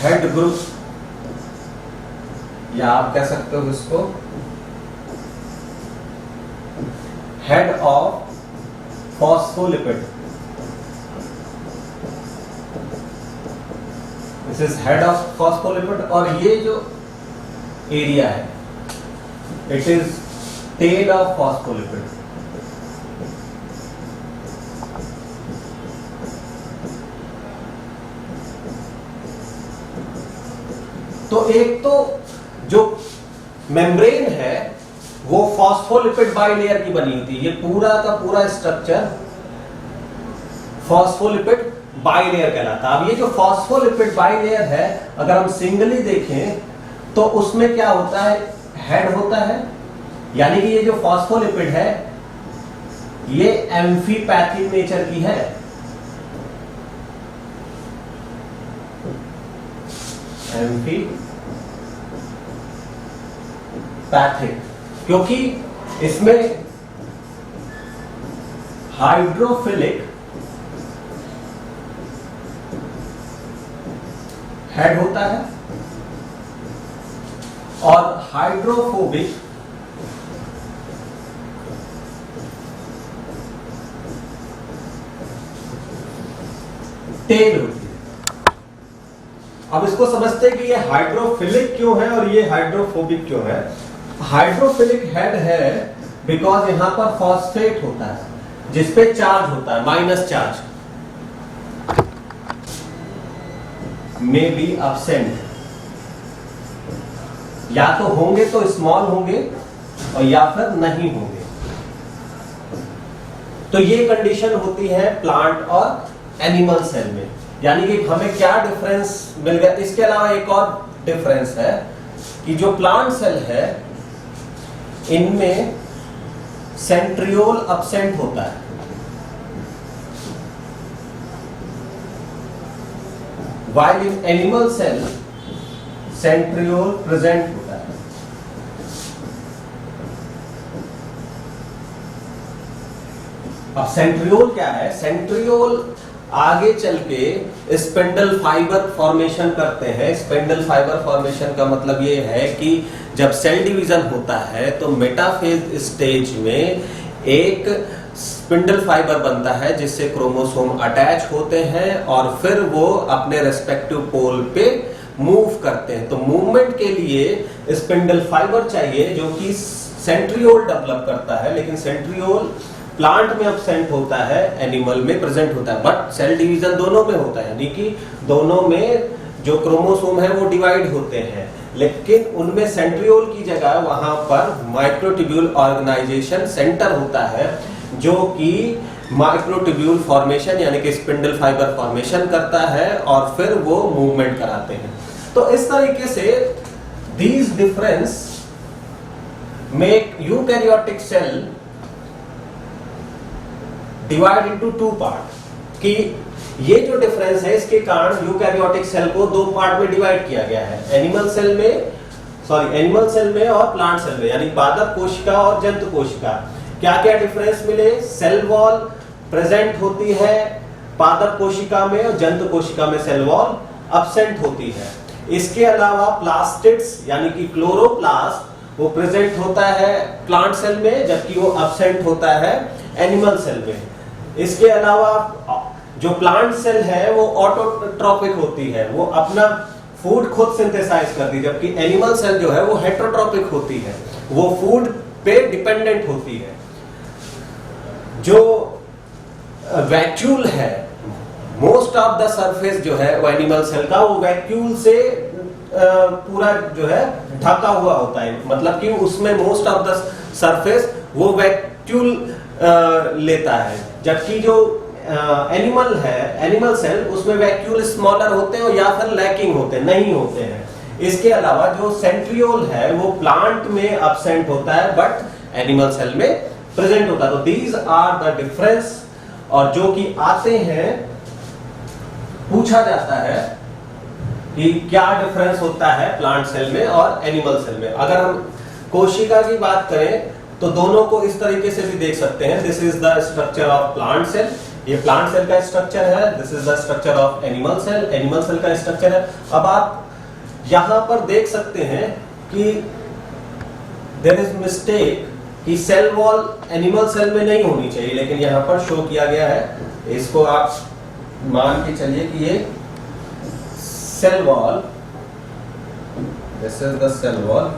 Speaker 1: head group, या आप कह सकते हो इसको head of phospholipid, this is head of phospholipid, और ये जो एरिया है it is tail of phospholipid. तो एक तो जो मेम्ब्रेन है वो फॉस्फोलिपिड बाइलेयर की बनी होती है, ये पूरा का पूरा स्ट्रक्चर फॉस्फोलिपिड बाइलेयर कहलाता है। अब ये जो फॉस्फोलिपिड बाइलेयर है अगर हम सिंगली देखें तो उसमें क्या होता है, हेड होता है, यानी कि ये जो फॉस्फोलिपिड है ये एम्फीपैथिक नेचर की है, एम्फीपैथिक, क्योंकि इसमें हाइड्रोफिलिक हेड होता है और हाइड्रोफोबिक टेल होती है। अब इसको समझते हैं कि ये हाइड्रोफिलिक क्यों है और ये हाइड्रोफोबिक क्यों है। हाइड्रोफिलिक हेड है बिकॉज यहां पर फॉस्फेट होता है जिसपे चार्ज होता है, minus charge may be absent, या तो होंगे तो स्मॉल होंगे और या फिर नहीं होंगे। तो ये कंडीशन होती है प्लांट और एनिमल सेल में, यानी कि हमें क्या डिफरेंस मिल गया। इसके अलावा एक और डिफरेंस है कि जो प्लांट सेल है इनमें सेंट्रियोल एब्सेंट होता है, while in animal cell centriole present होता है। अब सेंट्रियोल क्या है, सेंट्रियोल आगे चल के स्पिंडल फाइबर फॉर्मेशन करते हैं। स्पिंडल फाइबर फॉर्मेशन का मतलब ये है कि जब सेल डिवीजन होता है तो मेटाफेज स्टेज में एक स्पिंडल फाइबर बनता है जिससे क्रोमोसोम अटैच होते हैं और फिर वो अपने रेस्पेक्टिव पोल पे मूव करते हैं। तो मूवमेंट के लिए स्पिंडल फाइबर चाहिए जो कि सेंट्रियोल डेवलप करता है, लेकिन सेंट्रियोल प्लांट में एब्सेंट होता है, एनिमल में प्रेजेंट होता है, बट सेल डिवीजन दोनों में होता है, यानी कि दोनों में जो क्रोमोसोम है वो डिवाइड होते हैं, लेकिन उनमें सेंट्रियोल की जगह वहां पर माइक्रोट्यूब्यूल ऑर्गेनाइजेशन सेंटर होता है जो कि माइक्रोट्यूब्यूल फॉर्मेशन यानी कि स्पिंडल फाइबर फॉर्मेशन करता है और फिर वो मूवमेंट कराते हैं। तो इस तरीके से these difference make eukaryotic cell divide into two part, कि ये जो डिफरेंस है इसके कारण यूकैरियोटिक सेल को दो पार्ट में डिवाइड किया गया है, एनिमल सेल में और प्लांट सेल में, यानी पादप कोशिका और जंतु कोशिका। क्या क्या डिफरेंस मिले, सेल वॉल प्रेजेंट होती है पादप कोशिका में और जंतु कोशिका में सेल वॉल एब्सेंट होती है। इसके अलावा प्लास्टिड्स यानी कि क्लोरोप्लास्ट वो प्रेजेंट होता है प्लांट सेल में जबकि वो एब्सेंट होता है एनिमल सेल में। इसके अलावा जो प्लांट सेल है वो ऑटोट्रॉपिक होती है, वो अपना फूड खुद सिंथेसाइज करती है, जबकि एनिमल सेल जो है वो हेटेरोट्रॉपिक होती है, वो फूड पे डिपेंडेंट होती है। जो वैक्यूल है, मोस्ट ऑफ द सरफेस जो है वो एनिमल सेल का वो वैक्यूल से पूरा जो है ढका हुआ होता है, मतलब कि उसमें मोस्ट ऑफ द सरफेस वो वैक्यूल लेता है, जबकि जो एनिमल सेल उसमें वैक्यूल स्मॉलर होते हैं या फिर लैकिंग होते हैं, नहीं होते हैं। इसके अलावा जो सेंट्रियोल है वो प्लांट में एब्सेंट होता है बट एनिमल सेल में प्रेजेंट होता है। तो दीज आर द डिफरेंस, और जो कि आते हैं पूछा जाता है कि क्या डिफरेंस होता है प्लांट सेल में और एनिमल सेल में। अगर हम कोशिका की बात करें तो दोनों को इस तरीके से भी देख सकते हैं। This is the structure of plant cell, ये प्लांट सेल का स्ट्रक्चर है। This is the structure of animal cell का स्ट्रक्चर है। अब आप यहां पर देख सकते हैं कि देयर इज मिस्टेक कि सेल वॉल एनिमल सेल में नहीं होनी चाहिए, लेकिन यहां पर शो किया गया है। इसको आप मान के चलिए कि ये cell wall, this is the cell wall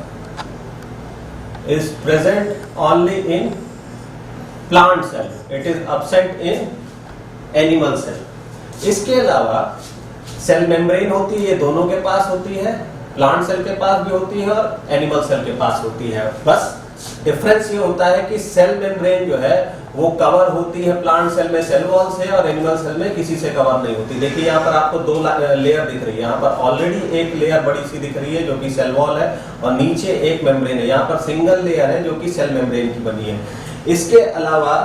Speaker 1: is present only in plant cell, it is absent in animal cell. इसके अलावा सेल मेम्ब्रेन होती है, ये दोनों के पास होती है, प्लांट सेल के पास भी होती है और एनिमल सेल के पास होती है। बस डिफरेंस ये होता है कि सेल मेम्ब्रेन जो है वो कवर होती है प्लांट सेल में सेल वॉल से, और एनिमल सेल में किसी से कवर नहीं होती। देखिए यहाँ पर आपको दो लेयर दिख रही है, यहाँ पर ऑलरेडी एक लेयर बड़ी सी दिख रही है जो कि सेल वॉल है, और नीचे एक मेम्ब्रेन है, यहाँ पर सिंगल लेयर है जो कि सेल मेम्ब्रेन की बनी है। इसके अलावा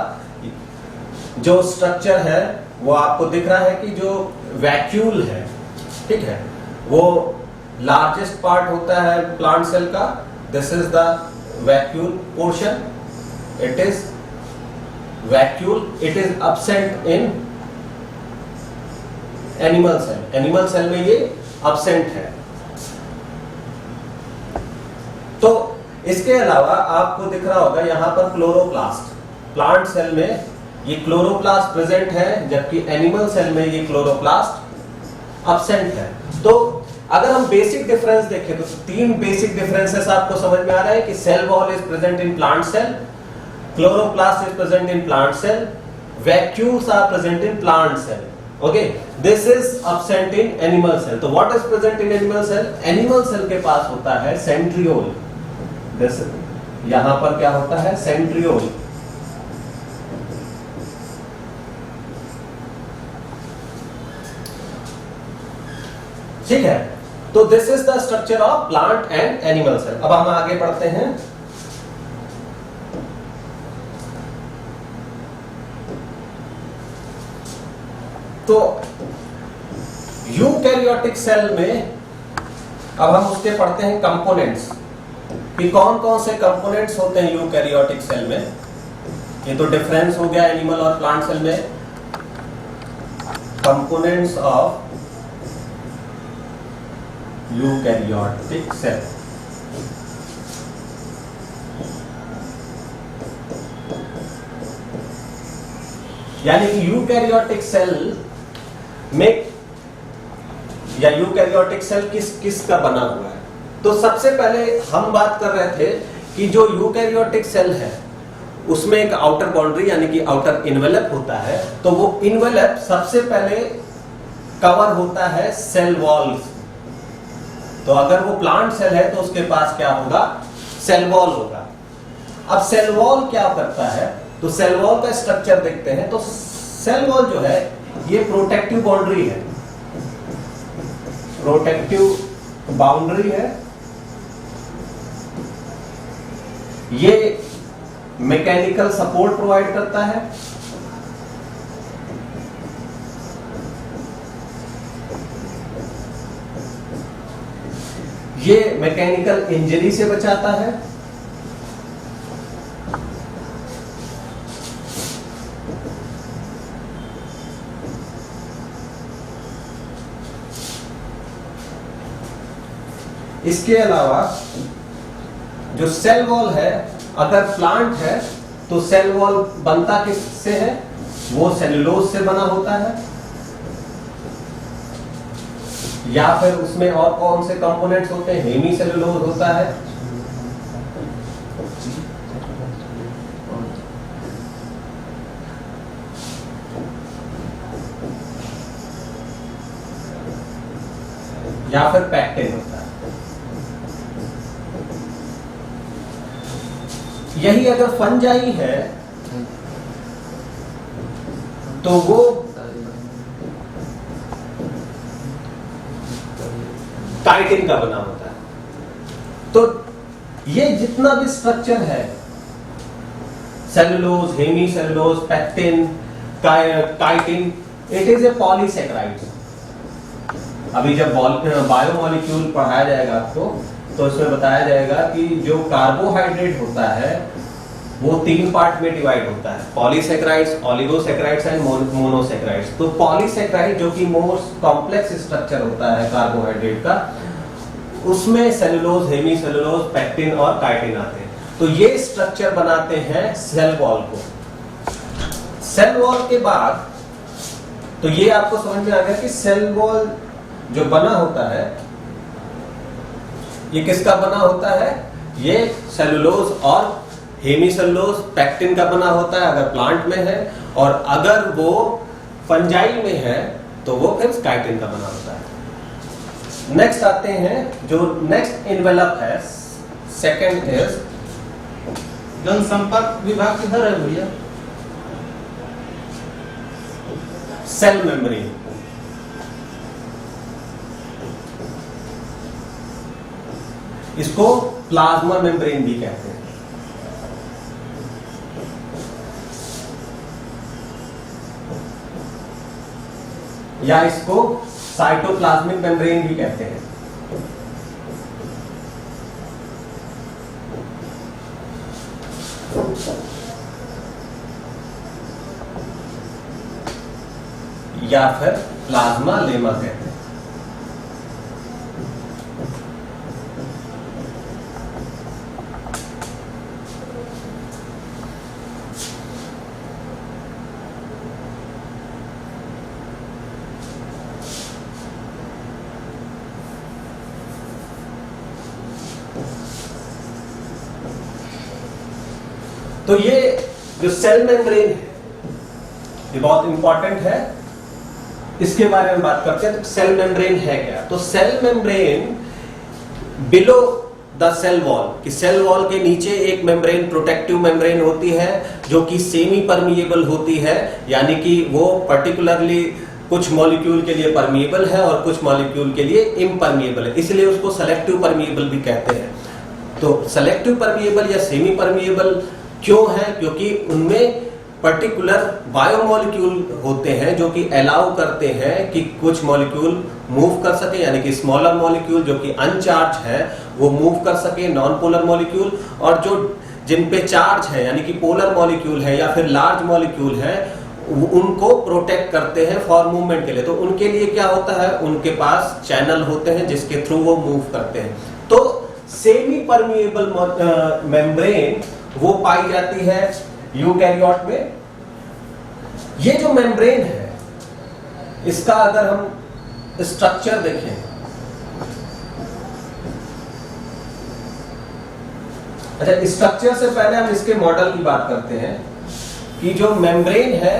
Speaker 1: जो स्ट्रक्चर है वो आपको दिख रहा है कि जो वैक्यूल है, ठीक है, वो लार्जेस्ट पार्ट होता है प्लांट सेल का। This is the vacuole portion, it is vacuole, it is absent in animal cell. Animal cell में ये absent है। तो इसके अलावा आपको दिख रहा होगा यहां पर क्लोरोप्लास्ट, प्लांट सेल में ये क्लोरोप्लास्ट प्रेजेंट है, जबकि एनिमल सेल में ये क्लोरोप्लास्ट absent है। तो अगर हम बेसिक डिफरेंस देखें तो तीन बेसिक डिफरेंसेस आपको समझ में आ रहा है कि cell wall is present in plant cell, chloroplast is present in plant cell, vacuoles are present in plant cell. Okay, this is absent in animal cell. तो what is present in animal cell? Animal cell के पास होता है centriole. this यहां पर क्या होता है? centriole. ठीक है, तो this is the structure of plant and animal cell. अब हम आगे बढ़ते हैं। तो यूकैरियोटिक सेल में अब हम उसके पढ़ते हैं कंपोनेंट्स, कि कौन कौन से कंपोनेंट्स होते हैं यूकैरियोटिक सेल में। ये तो डिफरेंस हो गया एनिमल और प्लांट सेल में। कंपोनेंट्स ऑफ यूकैरियोटिक सेल, यानी कि यूकैरियोटिक सेल में या यूकैरियोटिक सेल किस का बना हुआ है। तो सबसे पहले हम बात कर रहे थे कि जो यूकैरियोटिक सेल है उसमें एक आउटर बाउंड्री यानी कि आउटर इन्वेलप होता है। तो वो इन्वेलप सबसे पहले कवर होता है सेल वॉल। तो अगर वो प्लांट सेल है तो उसके पास क्या होगा? सेल वॉल होगा। अब सेल वॉल क्या करता है? तो सेल वॉल का स्ट्रक्चर देखते हैं। तो सेल वॉल जो है ये प्रोटेक्टिव बाउंड्री है, प्रोटेक्टिव बाउंड्री है। ये मैकेनिकल सपोर्ट प्रोवाइड करता है। ये मैकेनिकल इंजरी से बचाता है। इसके अलावा जो सेल वॉल है, अगर प्लांट है तो सेल वॉल बनता किससे है? वो सेलुलोज से बना होता है। या फिर उसमें और कौन से कंपोनेंट्स होते हैं? हेमी सेलुलोज होता है। या फिर पैक्टिन होता है। यही अगर फंजाई है तो वो काइटिन का बना होता है। तो ये जितना भी स्ट्रक्चर है, cellulose, hemicellulose, pectin, chitin, it is a polysaccharide. अभी जब बायोमोलिक्यूल पढ़ाया जाएगा आपको तो इसमें बताया जाएगा कि जो कार्बोहाइड्रेट होता है वो 3 पार्ट में डिवाइड होता है: पॉलीसेकेराइड्स, ओलिगोसेकेराइड्स एंड मोनोसेकेराइड्स। तो पॉलीसेकेराइड जो कि मोस्ट कॉम्प्लेक्स स्ट्रक्चर होता है कार्बोहाइड्रेट का, उसमें सेलुलोज, हेमी सेलुलोज, पैक्टिन और काइटिन आते हैं। तो ये स्ट्रक्चर बनाते हैं सेल वॉल को। सेल वॉल के बाद तो ये आपको समझ में आ गया कि सेल वॉल जो बना होता है ये किसका बना होता है, ये सेलुलोज और हेमीसेलुलोज पैक्टिन का बना होता है अगर प्लांट में है, और अगर वो फंजाई में है तो वो फिर काइटिन का बना होता है। नेक्स्ट आते हैं, जो नेक्स्ट एनवेलप है सेकंड इज
Speaker 2: जनसंपर्क विभाग किधर है भैया?
Speaker 1: Cell membrane. इसको प्लाज्मा मेम्ब्रेन भी कहते हैं। या इसको साइटोप्लाज्मिक मेम्ब्रेन भी कहते हैं। या फिर प्लाज्मा लेमा कहते हैं। तो ये जो सेल मेम्ब्रेन है ये बहुत इंपॉर्टेंट है, इसके बारे में बात करते हैं। तो सेल मेम्ब्रेन है क्या? तो cell membrane below the cell wall, कि सेल वॉल के नीचे एक मेम्ब्रेन प्रोटेक्टिव मेम्ब्रेन होती है जो कि सेमी परमिएबल होती है, यानी कि वो पर्टिकुलरली कुछ मॉलिक्यूल के लिए परमिएबल है और कुछ मॉलिक्यूल के लिए इम्परमिएबल है, इसलिए उसको सेलेक्टिव परमिएबल भी कहते हैं। तो सेलेक्टिव परमिएबल या सेमी परमिएबल क्यों है? क्योंकि उनमें पर्टिकुलर बायोमोलिक्यूल होते हैं जो कि अलाउ करते हैं कि कुछ मॉलिक्यूल मूव कर सके, यानी कि स्मॉलर मॉलिक्यूल जो कि अनचार्ज है वो मूव कर सके, नॉन पोलर मॉलिक्यूल, और जो जिन पे चार्ज है यानी कि पोलर मॉलिक्यूल है या फिर लार्ज मॉलिक्यूल है उनको प्रोटेक्ट करते हैं फॉर मूवमेंट के लिए। तो उनके लिए क्या होता है, उनके पास चैनल होते हैं जिसके थ्रू वो मूव करते हैं। तो सेमी परमिएबल मेम्ब्रेन वो पाई जाती है यूकैरियोट में। ये जो मेम्ब्रेन है इसका अगर हम स्ट्रक्चर देखें, अच्छा स्ट्रक्चर से पहले हम इसके मॉडल की बात करते हैं कि जो मेम्ब्रेन है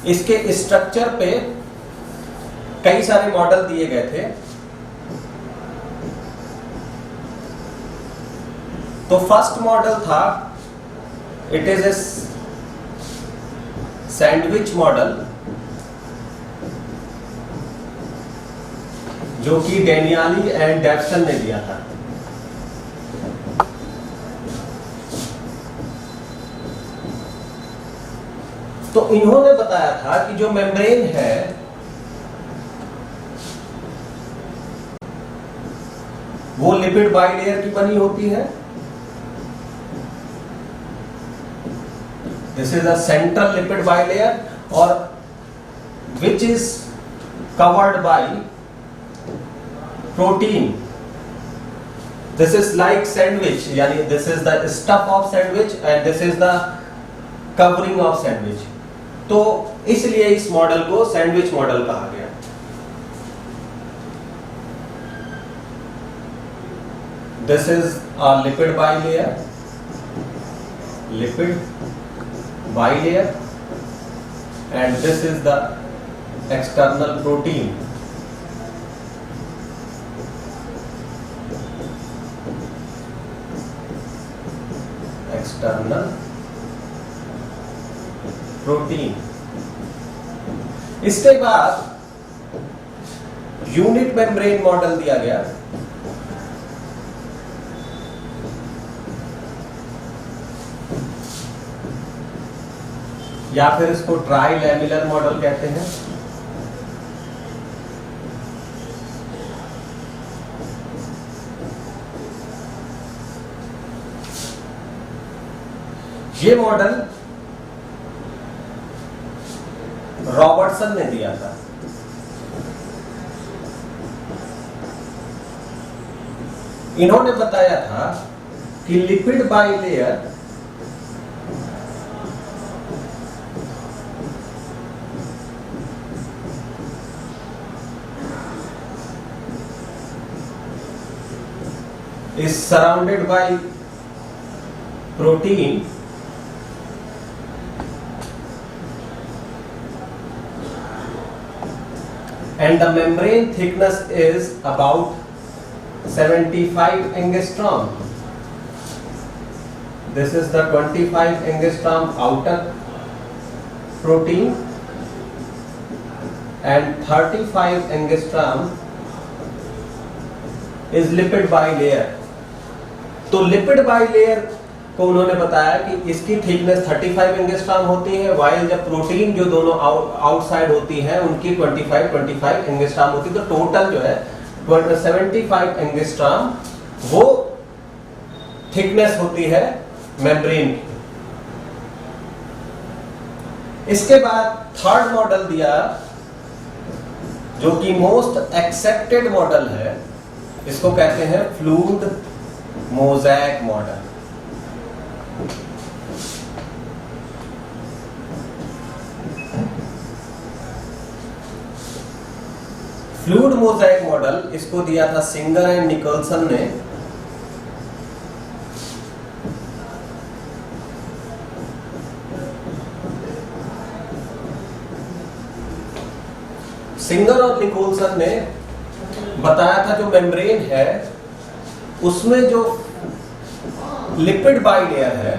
Speaker 1: इसके स्ट्रक्चर पे कई सारे मॉडल दिए गए थे। तो फर्स्ट मॉडल था, it is a sandwich model जो कि डेनियाली एंड डेप्सन ने दिया था। तो इन्होंने बताया था कि जो मेम्ब्रेन है वो लिपिड बाइलेयर की बनी होती है। This is a central lipid bilayer or which is covered by protein. This is like sandwich, यानी this is the stuff of sandwich and this is the covering of sandwich. तो इसलिए इस मॉडल को सैंडविच मॉडल कहा गया। This is a lipid bilayer, lipid bilayer, and this is the external protein. External protein. इसके बाद यूनिट मेम्ब्रेन मॉडल दिया गया। या फिर इसको ट्राई लैमिलर मॉडल कहते हैं। ये मॉडल रॉबर्टसन ने दिया था। इन्होंने बताया था कि lipid bilayer is surrounded by protein and the membrane thickness is about 75 angstrom. This is the 25 angstrom outer protein and 35 angstrom is lipid bilayer. तो लिपिड बाइलेयर को उन्होंने बताया कि इसकी थिकनेस 35 एंगस्ट्रॉम होती है, वाइल जब प्रोटीन जो दोनों आउटसाइड होती है उनकी 25 एंगस्ट्रॉम होती है। तो टोटल जो है 75 एंगस्ट्रॉम वो थिकनेस होती है मेम्ब्रेन की। इसके बाद थर्ड मॉडल दिया जो कि मोस्ट एक्सेप्टेड मॉडल है, इसको कहते हैं fluid mosaic model. Fluid mosaic model इसको दिया था सिंगर एंड निकोलसन ने। सिंगर और निकोलसन ने बताया था जो मेम्ब्रेन है उसमें जो लिपिड बाइलेयर है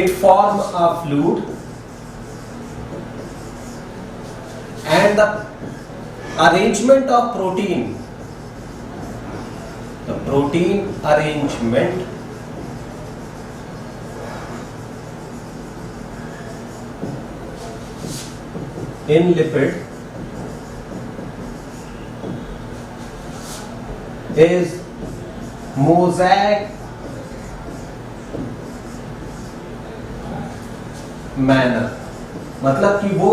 Speaker 1: it form a fluid and the arrangement of protein, the protein arrangement in lipid is mosaic manner, मतलब कि वो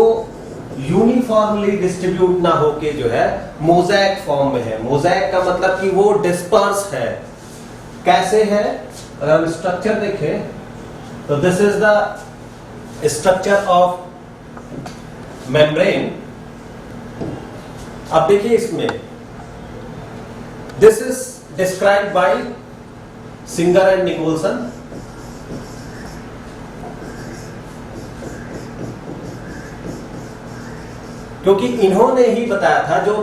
Speaker 1: यूनिफॉर्मली डिस्ट्रीब्यूट ना होके जो है मोज़ेक फॉर्म में है। मोज़ेक का मतलब कि वो डिस्पर्स है। कैसे है? अगर हम स्ट्रक्चर देखें तो this is the structure of membrane. अब देखिए इसमें this is described by Singer and Nicolson. क्योंकि इन्होंने ही बताया था जो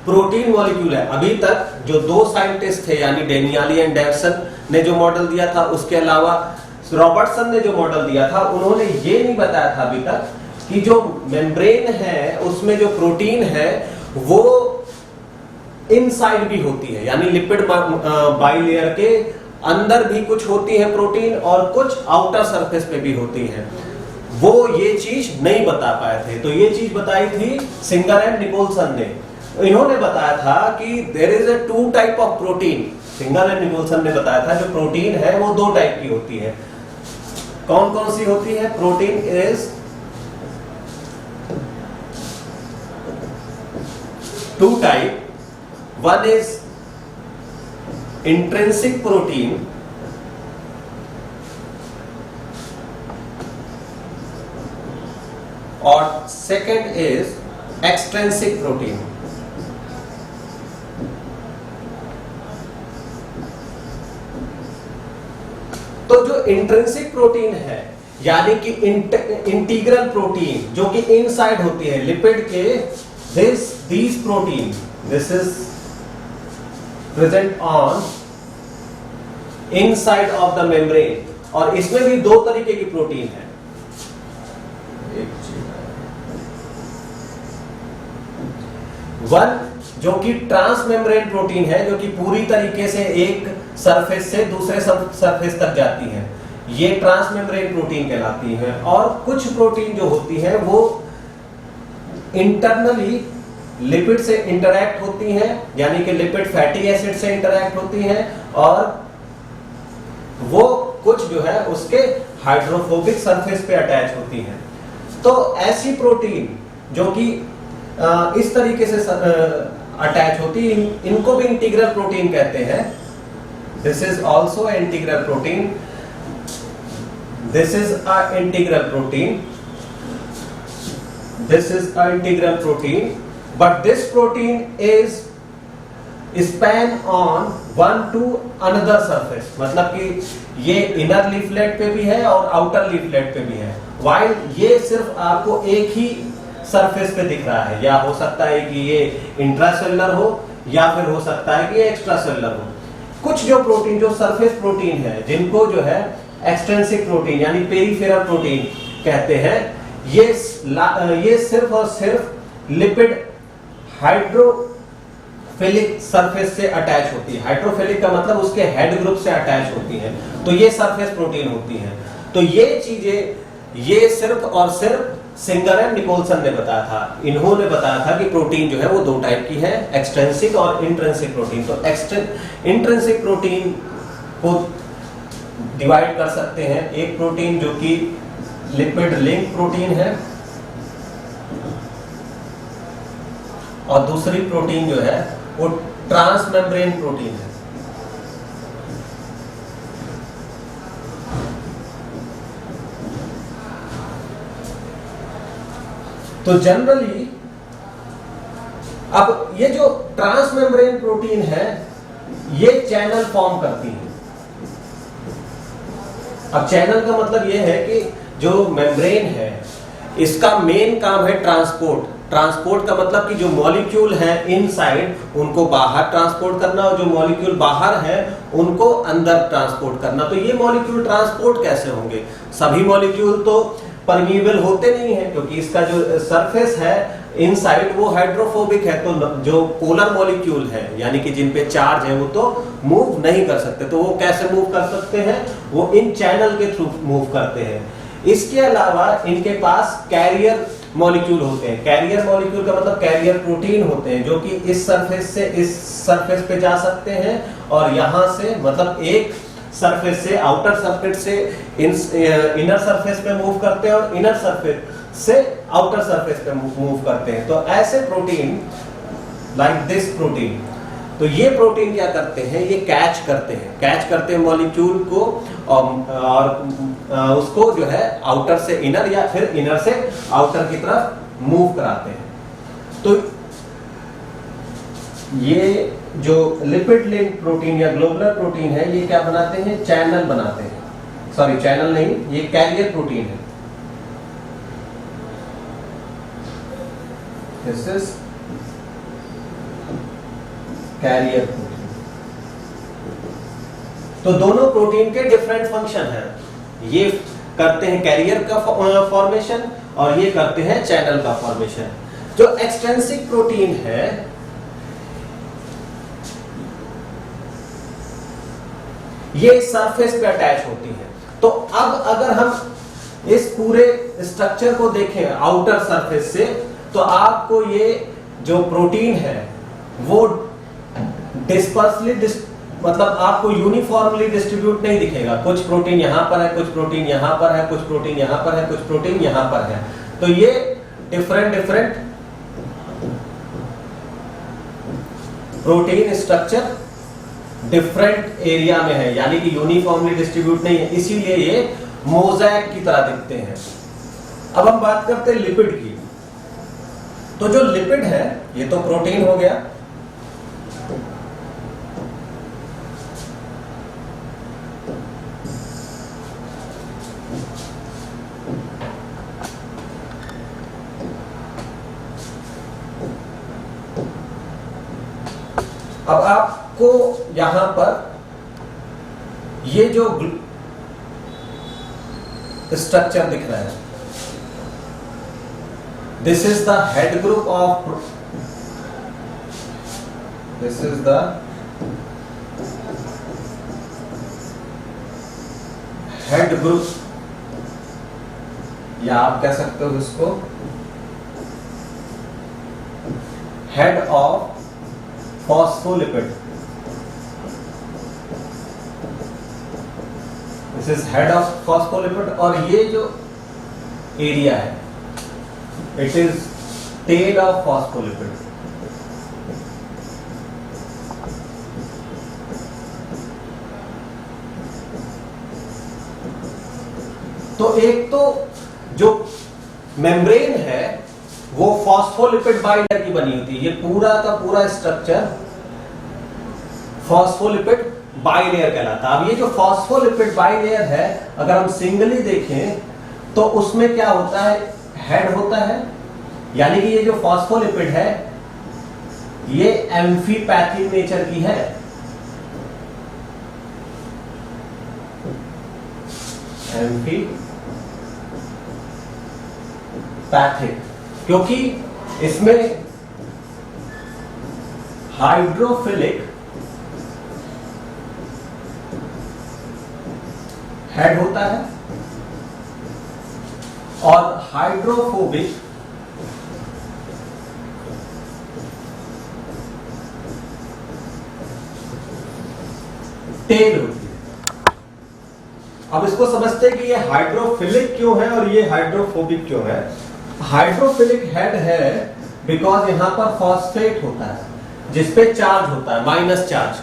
Speaker 1: प्रोटीन मॉलिक्यूल है। अभी तक जो दो साइंटिस्ट थे यानी डेनियाली एंड डेवसन ने जो मॉडल दिया था, उसके अलावा रॉबर्टसन ने जो मॉडल दिया था, उन्होंने ये नहीं बताया था अभी तक कि जो मेम्ब्रेन है उसमें जो प्रोटीन है वो इनसाइड भी होती है, यानी लिपिड बाइलेयर के अंदर भी कुछ होती है प्रोटीन और कुछ आउटर सरफेस पे भी होती है। वो ये चीज नहीं बता पाए थे, तो ये चीज बताई थी सिंगर एंड निकोलसन ने। इन्होंने बताया था कि there is a two type of protein. Singer and Nicolson ने बताया था जो प्रोटीन है वो दो टाइप की होती है। कौन कौन सी होती है? Protein is two type. One is intrinsic protein और second is extrinsic protein. तो जो इंट्रिंसिक प्रोटीन है यानी कि इंटीग्रल प्रोटीन जो कि इनसाइड होती है लिपिड के, these protein, this is present on inside of the membrane। और इसमें भी दो तरीके की प्रोटीन है। वन जो कि ट्रांसमेम्ब्रेन प्रोटीन है जो कि पूरी तरीके से एक सरफेस से दूसरे सरफेस तक जाती है, ये ट्रांसमेम्ब्रेन प्रोटीन कहलाती है। और कुछ प्रोटीन जो होती है वो इंटरनली लिपिड से इंटरैक्ट होती हैं, यानी कि लिपिड फैटी एसिड से इंटरैक्ट होती हैं, और वो कुछ जो है उसके हाइड्रोफोबिक सरफेस पे अटैच होती हैं। तो ऐसी प्रोटीन जो कि इस तरीके से अटैच होती है, इनको भी इंटीग्रल प्रोटीन कहते हैं। This is also integral protein, this is a integral protein, this is a integral protein, but this protein is span on one two another surface, मतलब कि ये इनर लीफलेट पे भी है और आउटर लीफलेट पे भी है, वाइल ये सिर्फ आपको एक ही सरफेस पे दिख रहा है। या हो सकता है कि ये इंट्रासेलुलर हो या फिर हो सकता है कि ये एक्स्ट्रासेलुलर हो। कुछ जो प्रोटीन जो सरफेस प्रोटीन है, जिनको जो है एक्सट्रिंसिक प्रोटीन यानी पेरिफेरल प्रोटीन कहते हैं, ये सिर्फ और सिर्फ लिपिड हाइड्रोफिलिक सरफेस से अटैच होती है। हाइड्रोफिलिक का मतलब उसके हेड ग्रुप से अटैच होती है, तो ये सरफेस प्रोटीन होती है। तो ये चीजें ये सिर्फ और सिर्फ सिंगर एंड निकोलसन ने बताया था। इन्होंने बताया था कि प्रोटीन जो है वो दो टाइप की है, एक्सट्रिंसिक और इंट्रिंसिक प्रोटीन। तो इंट्रिंसिक प्रोटीन को डिवाइड कर सकते हैं, एक प्रोटीन जो कि लिपिड लिंक प्रोटीन है और दूसरी प्रोटीन जो है वो ट्रांसमेम्ब्रेन प्रोटीन है। तो जनरली अब ये जो ट्रांसमेम्ब्रेन प्रोटीन है ये चैनल फॉर्म करती है। अब चैनल का मतलब ये है कि जो मेम्ब्रेन है इसका मेन काम है ट्रांसपोर्ट। ट्रांसपोर्ट का मतलब कि जो मॉलिक्यूल है इनसाइड उनको बाहर ट्रांसपोर्ट करना और जो मॉलिक्यूल बाहर है उनको अंदर ट्रांसपोर्ट करना। तो ये मॉलिक्यूल ट्रांसपोर्ट कैसे होंगे? सभी मॉलिक्यूल तो परमिएबल होते नहीं है, क्योंकि इसका जो सरफेस है इनसाइड वो हाइड्रोफोबिक है। तो जो पोलर मॉलिक्यूल है यानी कि जिन पे चार्ज है वो तो मूव नहीं कर सकते। तो वो कैसे मूव कर सकते हैं? वो इन चैनल के थ्रू मूव करते हैं। इसके अलावा इनके पास कैरियर मॉलिक्यूल होते हैं। कैरियर मॉलिक्यूल का मतलब कैरियर प्रोटीन होते हैं जो कि इस सरफेस से इस सरफेस पे जा सकते हैं और यहां से मतलब एक सरफेस से आउटर सरफेस से इनर सरफेस पे मूव करते हैं और इनर सरफेस से आउटर सरफेस पे मूव करते हैं। तो ऐसे प्रोटीन लाइक दिस प्रोटीन, तो ये प्रोटीन क्या करते हैं? ये कैच करते हैं मॉलिक्यूल को और उसको जो है आउटर से इनर या फिर इनर से आउटर की तरफ मूव कराते हैं। तो ये जो लिपिड लिंक प्रोटीन या ग्लोबुलर प्रोटीन है ये क्या बनाते हैं? चैनल बनाते हैं। सॉरी, चैनल नहीं, ये कैरियर प्रोटीन है। This is carrier protein. तो दोनों प्रोटीन के डिफरेंट फंक्शन हैं। ये करते हैं कैरियर का फॉर्मेशन और ये करते हैं चैनल का फॉर्मेशन। जो एक्सट्रिंसिक प्रोटीन है ये सरफेस पे अटैच होती है। तो अब अगर हम इस पूरे स्ट्रक्चर को देखें आउटर सरफेस से, तो आपको ये जो प्रोटीन है वो डिस्पर्सली मतलब आपको यूनिफॉर्मली डिस्ट्रीब्यूट नहीं दिखेगा। कुछ प्रोटीन यहां पर है, कुछ प्रोटीन यहां पर है, कुछ प्रोटीन यहां पर है, कुछ प्रोटीन यहां पर है। तो ये different protein structure different area में है, यानी कि यूनिफॉर्मली डिस्ट्रीब्यूट नहीं है, इसीलिए ये मोज़ेक की तरह दिखते हैं। अब हम बात करते हैं लिपिड की। तो जो लिपिड है ये तो प्रोटीन हो गया, अब आपको यहां पर ये जो स्ट्रक्चर दिख रहा है, this is the head group of this is the head group, या आप कह सकते हो इसको head of phospholipid. This is head of phospholipid और ये जो एरिया है it is tail of phospholipid. तो एक तो जो मेम्ब्रेन है वो फॉस्फोलिपिड बाइलेयर की बनी होती है। ये पूरा का पूरा स्ट्रक्चर फॉस्फोलिपिड बाइलेयर कहलाता है। अब ये जो फॉस्फोलिपिड बाइलेयर है, अगर हम सिंगली देखें तो उसमें क्या होता है, हेड होता है, यानी कि ये जो फॉस्फोलिपिड है ये एम्फीपैथिक नेचर की है। एम्फीपैथिक क्योंकि इसमें हाइड्रोफिलिक हेड होता है और हाइड्रोफोबिक टेल होती है। अब इसको समझते हैं कि ये हाइड्रोफिलिक क्यों है और ये हाइड्रोफोबिक क्यों है। हाइड्रोफिलिक हेड है बिकॉज यहां पर फॉस्फेट होता है जिसपे चार्ज होता है, माइनस चार्ज।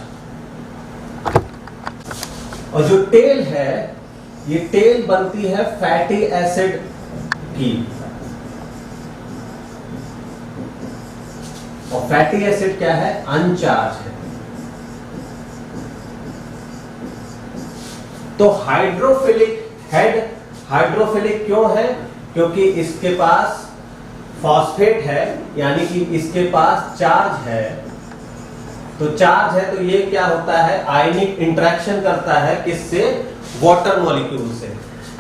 Speaker 1: और जो टेल है, ये टेल बनती है फैटी एसिड की, और फैटी एसिड क्या है, अनचार्ज है। तो हाइड्रोफिलिक हेड हाइड्रोफिलिक क्यों है, क्योंकि इसके पास फॉस्फेट है, यानी कि इसके पास चार्ज है। तो चार्ज है तो ये क्या होता है, आयनिक इंटरेक्शन करता है किससे, वाटर मॉलिक्यूल से।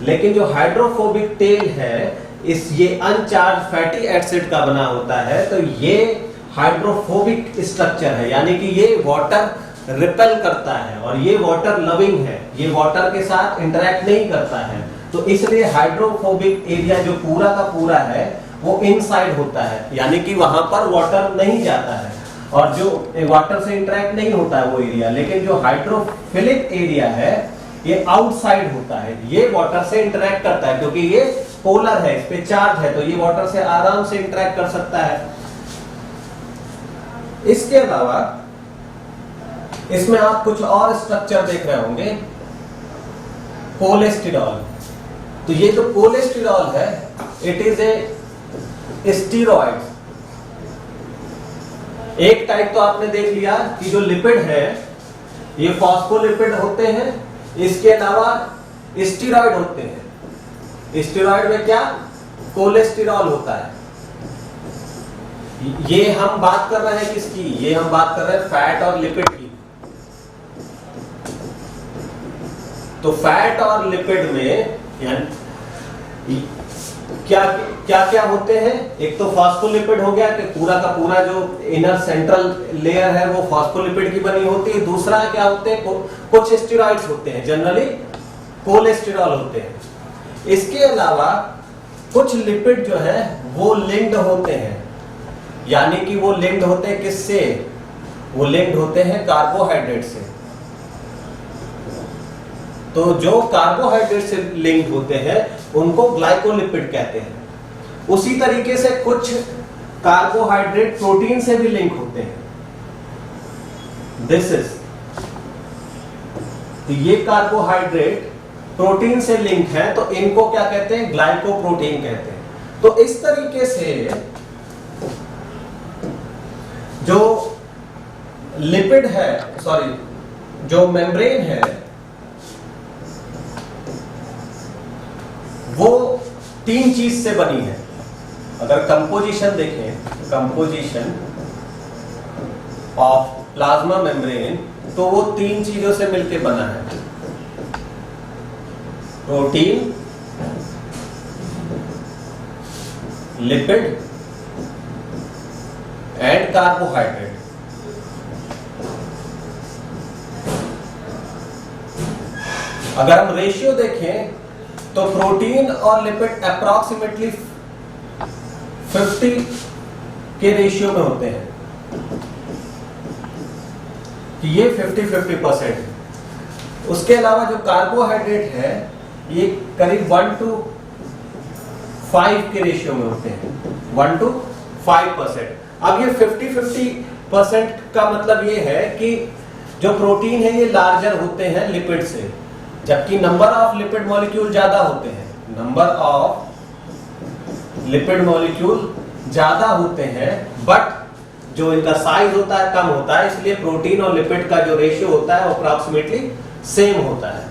Speaker 1: लेकिन जो हाइड्रोफोबिक टेल है ये अनचार्ज फैटी एसिड का बना होता है, तो ये हाइड्रोफोबिक स्ट्रक्चर है, यानी कि ये वाटर रिपेल करता है और ये वाटर लविंग है, ये वाटर के साथ इंटरेक्ट नहीं करता है। तो इसलिए हाइड्रोफोबिक एरिया जो पूरा का पूरा है वो इनसाइड होता है, यानी कि वहां पर वाटर नहीं जाता है और जो वाटर से इंटरेक्ट नहीं होता है वो एरिया। लेकिन जो हाइड्रोफिलिक एरिया है ये आउटसाइड होता है, ये वाटर से इंटरेक्ट करता है क्योंकि ये पोलर है, इस पे चार्ज है, तो ये वाटर से आराम से इंटरेक्ट कर सकता है। इसके अलावा इसमें आप कुछ और स्ट्रक्चर देख रहे होंगे, कोलेस्टेरॉल। तो ये जो कोलेस्टेरॉल है इट इज ए स्टीरॉइड। एक टाइप तो आपने देख लिया कि जो लिपिड है ये फॉस्फोलिपिड होते हैं, इसके अलावा स्टीरॉइड होते हैं। स्टीरॉइड में क्या, कोलेस्टेरॉल होता है। ये हम बात कर रहे हैं किसकी, ये हम बात कर रहे हैं फैट और लिपिड की। तो फैट और लिपिड में क्या क्या क्या होते हैं, एक तो फॉस्फोलिपिड हो गया कि पूरा का पूरा जो इनर सेंट्रल लेयर है वो फॉस्फोलिपिड की बनी होती है। दूसरा क्या होते हैं, कुछ स्टेरॉइड्स होते हैं, जनरली कोलेस्टेरॉल होते हैं। इसके अलावा कुछ लिपिड जो है वो लिंक्ड होते हैं, यानी कि वो लिंक्ड होते हैं किससे, वो लिंक्ड होते हैं कार्बोहाइड्रेट से। तो जो कार्बोहाइड्रेट से लिंक होते हैं उनको ग्लाइकोलिपिड कहते हैं। उसी तरीके से कुछ कार्बोहाइड्रेट प्रोटीन से भी लिंक होते हैं। दिस इज, तो ये कार्बोहाइड्रेट प्रोटीन से लिंक है, तो इनको क्या कहते हैं, ग्लाइकोप्रोटीन कहते हैं। तो इस तरीके से जो लिपिड है, सॉरी जो मेम्ब्रेन है वो तीन चीज से बनी है। अगर कंपोजिशन देखें, कंपोजिशन ऑफ प्लाज्मा मेम्ब्रेन, तो वो तीन चीजों से मिलकर बना है, प्रोटीन, लिपिड एंड कार्बोहाइड्रेट। अगर हम रेशियो देखें तो प्रोटीन और लिपिड अप्रॉक्सीमेटली 50 के रेशियो में होते हैं, कि ये 50-50% है। उसके अलावा जो कार्बोहाइड्रेट है ये करीब 1:5 के रेशियो में होते हैं, 1:5%। अब ये 50-50% का मतलब ये है कि जो प्रोटीन है ये लार्जर होते हैं लिपिड से, जबकि नंबर ऑफ लिपिड मॉलिक्यूल ज्यादा होते हैं। नंबर ऑफ लिपिड मॉलिक्यूल ज्यादा होते हैं, बट जो इनका साइज होता है कम होता है, इसलिए प्रोटीन और लिपिड का जो रेशियो होता है अप्रॉक्सीमेटली सेम होता है।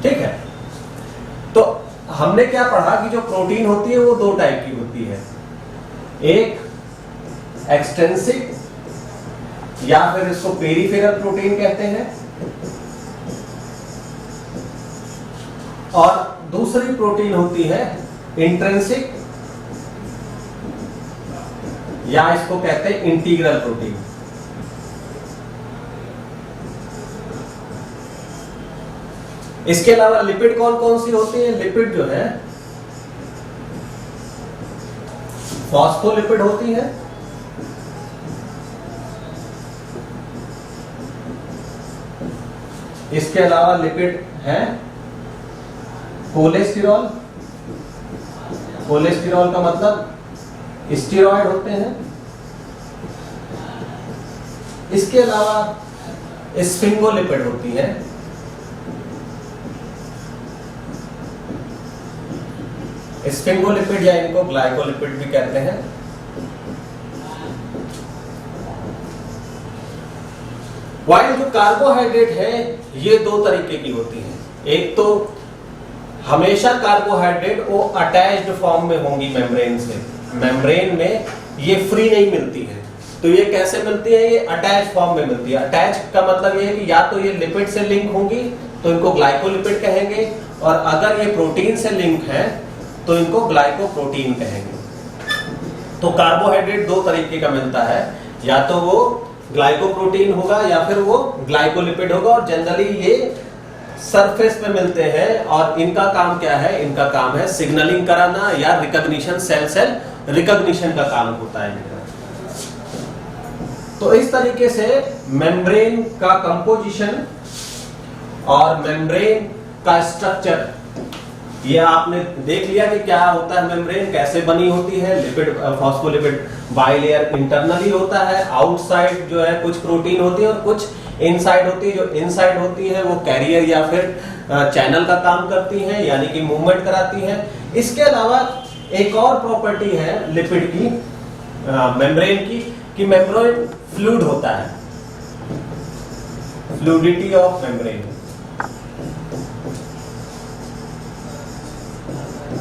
Speaker 1: ठीक है, तो हमने क्या पढ़ा कि जो प्रोटीन होती है वो दो टाइप की होती है, एक एक्सटेंसिव या फिर इसको पेरिफेरल प्रोटीन कहते हैं, और दूसरी प्रोटीन होती है इंट्रिंसिक या इसको कहते हैं इंटीग्रल प्रोटीन। इसके अलावा लिपिड कौन कौन सी होती है? लिपिड जो है फॉस्फोलिपिड होती है, इसके अलावा लिपिड है कोलेस्टेरॉल। कोलेस्टेरॉल का मतलब स्टेरॉइड होते हैं। इसके अलावा स्फिंगोलिपिड होती है। स्फिंगोलिपिड या इनको ग्लाइकोलिपिड भी कहते हैं। वाइल जो कार्बोहाइड्रेट है ये दो तरीके की होती है। एक तो हमेशा कार्बोहाइड्रेट वो अटैच्ड फॉर्म में होंगी मेम्ब्रेन से, मेम्ब्रेन में ये फ्री नहीं मिलती है। तो ये कैसे मिलती है? ये अटैच फॉर्म में मिलती है। अटैच का मतलब ये है कि या तो ये लिपिड से लिंक होंगी तो इनको ग्लाइकोलिपिड कहेंगे, और अगर ये प्रोटीन से लिंक है तो इनको ग्लाइकोप्रोटीन कहेंगे। तो कार्बोहाइड्रेट दो तरीके का मिलता है, या तो वो ग्लाइकोप्रोटीन होगा या फिर वो ग्लाइकोलिपिड होगा, और जनरली ये सरफेस पे मिलते हैं। और इनका काम क्या है? इनका काम है सिग्नलिंग कराना या रिकॉग्निशन, सेल सेल रिकॉग्निशन का काम होता है इनका। तो इस तरीके से मेम्ब्रेन का कंपोजिशन और मेम्ब्रेन का स्ट्रक्चर ये आपने देख लिया कि क्या होता है मेम्ब्रेन, कैसे बनी होती है। लिपिड, फॉस्फोलिपिड बाइलेयर इंटरनली होता है, आउटसाइड जो है कुछ प्रोटीन होती है और कुछ इनसाइड होती है। जो इनसाइड होती है वो कैरियर या फिर चैनल का काम करती है, यानी कि मूवमेंट कराती है। इसके अलावा एक और प्रॉपर्टी है लिपिड की, मेम्ब्रेन की, कि मेम्ब्रेन फ्लूइड होता है, फ्लूइडिटी ऑफ मेम्ब्रेन।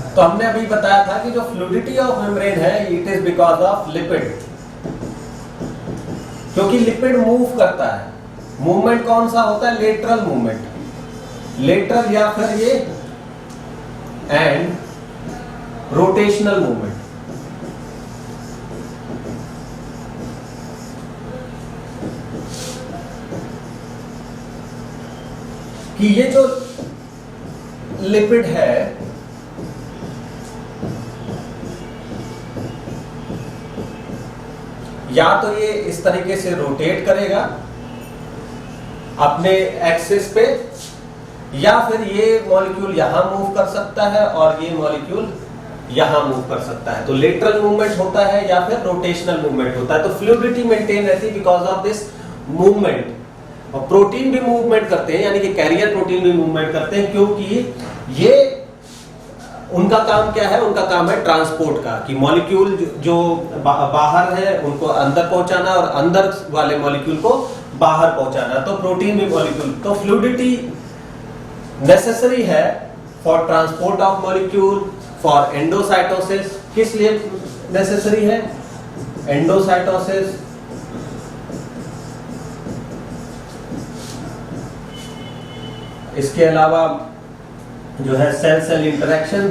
Speaker 1: तो हमने अभी बताया था कि जो फ्लूइडिटी ऑफ मेम्ब्रेन है it is because of lipid, क्योंकि लिपिड मूव करता है। मूवमेंट कौन सा होता है? लेटरल मूवमेंट, लेटरल या फिर ये एंड रोटेशनल मूवमेंट। कि ये जो लिपिड है या तो ये इस तरीके से रोटेट करेगा अपने एक्सिस पे, या फिर ये मॉलिक्यूल यहां मूव कर सकता है और ये मॉलिक्यूल यहां मूव कर सकता है। तो लेटरल मूवमेंट होता है या फिर रोटेशनल मूवमेंट होता है। तो फ्लूइडिटी मेंटेन रहती है बिकॉज ऑफ दिस मूवमेंट। और प्रोटीन भी मूवमेंट करते हैं, यानी कि कैरियर प्रोटीन भी मूवमेंट करते हैं, क्योंकि ये उनका काम क्या है? उनका काम है ट्रांसपोर्ट का, कि मॉलिक्यूल जो बाहर है उनको अंदर पहुंचाना और अंदर वाले मॉलिक्यूल को बाहर पहुंचाना। तो प्रोटीन भी मॉलिक्यूल, तो फ्लूइडिटी नेसेसरी है for transport of molecule, for endocytosis. किस लिए नेसेसरी है? एंडोसाइटोसिस, इसके अलावा जो है cell cell interaction,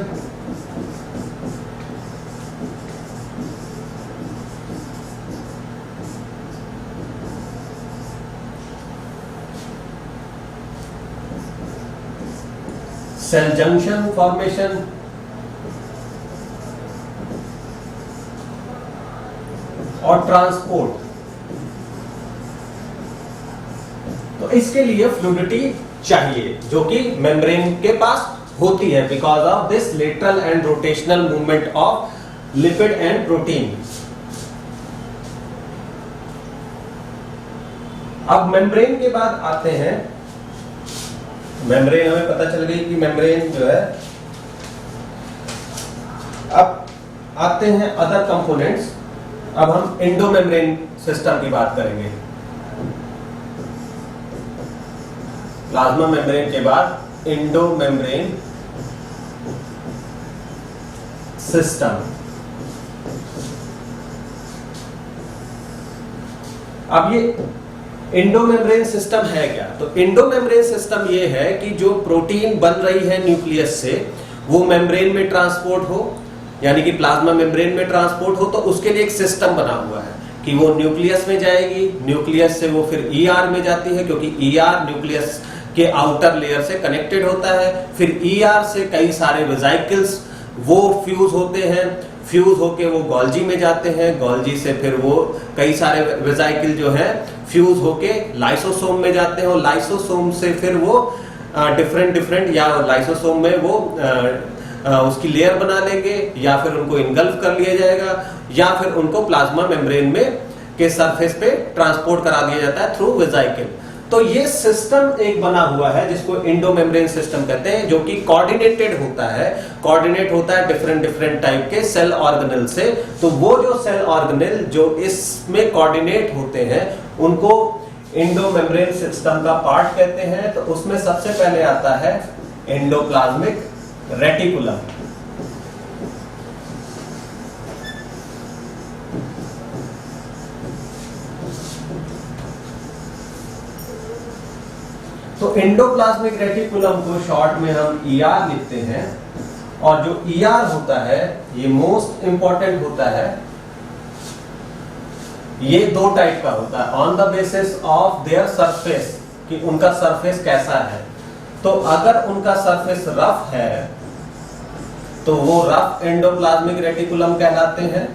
Speaker 1: cell junction formation, और ट्रांसपोर्ट। तो इसके लिए फ्लूइडिटी चाहिए, जो कि मेम्ब्रेन के पास होती है because of this lateral and rotational movement of lipid and protein. अब मेम्ब्रेन के बाद आते हैं, मेम्ब्रेन हमें पता चल गई कि मेम्ब्रेन जो है अब आते हैं अदर कंपोनेंट्स। अब हम एंडोमेम्ब्रेन सिस्टम की बात करेंगे। प्लाज्मा मेम्ब्रेन के बाद एंडोमेम्ब्रेन सिस्टम। अब ये एंडोमेम्ब्रेन सिस्टम है क्या? तो एंडोमेम्ब्रेन सिस्टम ये है कि जो प्रोटीन बन रही है न्यूक्लियस से वो मेम्ब्रेन में ट्रांसपोर्ट हो, यानी कि प्लाज्मा मेम्ब्रेन में ट्रांसपोर्ट हो, तो उसके लिए एक सिस्टम बना हुआ है कि वो न्यूक्लियस में जाएगी, न्यूक्लियस से वो फिर ईआर में जाती है, क्योंकि ईआर न्यूक्लियस के आउटर लेयर से कनेक्टेड होता है। फिर ईआर से कई सारे वेसिकल्स वो फ्यूज होते हैं, फ्यूज होके वो गोल्जी में जाते हैं, गोल्जी से फिर वो कई सारे वेसिकल जो है फ्यूज होके लाइसोसोम में जाते हैं, और लाइसोसोम से फिर वो डिफरेंट या लाइसोसोम में वो उसकी लेयर बना लेंगे, या फिर उनको इनगल्फ कर लिया जाएगा, या फिर उनको प्लाज्मा मेम्ब्रेन में के सरफेस पे ट्रांसपोर्ट करा दिया जाता है थ्रू वेसिकल। तो ये सिस्टम एक बना हुआ है जिसको एंडोमेम्ब्रेन सिस्टम कहते हैं, जो कि कोऑर्डिनेटेड होता है, कोऑर्डिनेट होता है डिफरेंट टाइप के सेल ऑर्गेनेल से। तो वो जो सेल ऑर्गेनेल जो इसमें कोऑर्डिनेट होते हैं उनको एंडोमेम्ब्रेन सिस्टम का पार्ट कहते हैं। तो उसमें सबसे पहले आता है एंडोप्लाज्मिक रेटिकुलम। तो एंडोप्लाज्मिक रेटिकुलम को शॉर्ट में हम ईआर लिखते हैं, और जो ईआर होता है ये मोस्ट इंपॉर्टेंट होता है। ये दो टाइप का होता है, on the basis of their surface, कि उनका सरफेस कैसा है। तो अगर उनका सरफेस रफ है तो वो रफ एंडोप्लाज्मिक रेटिकुलम कहलाते हैं,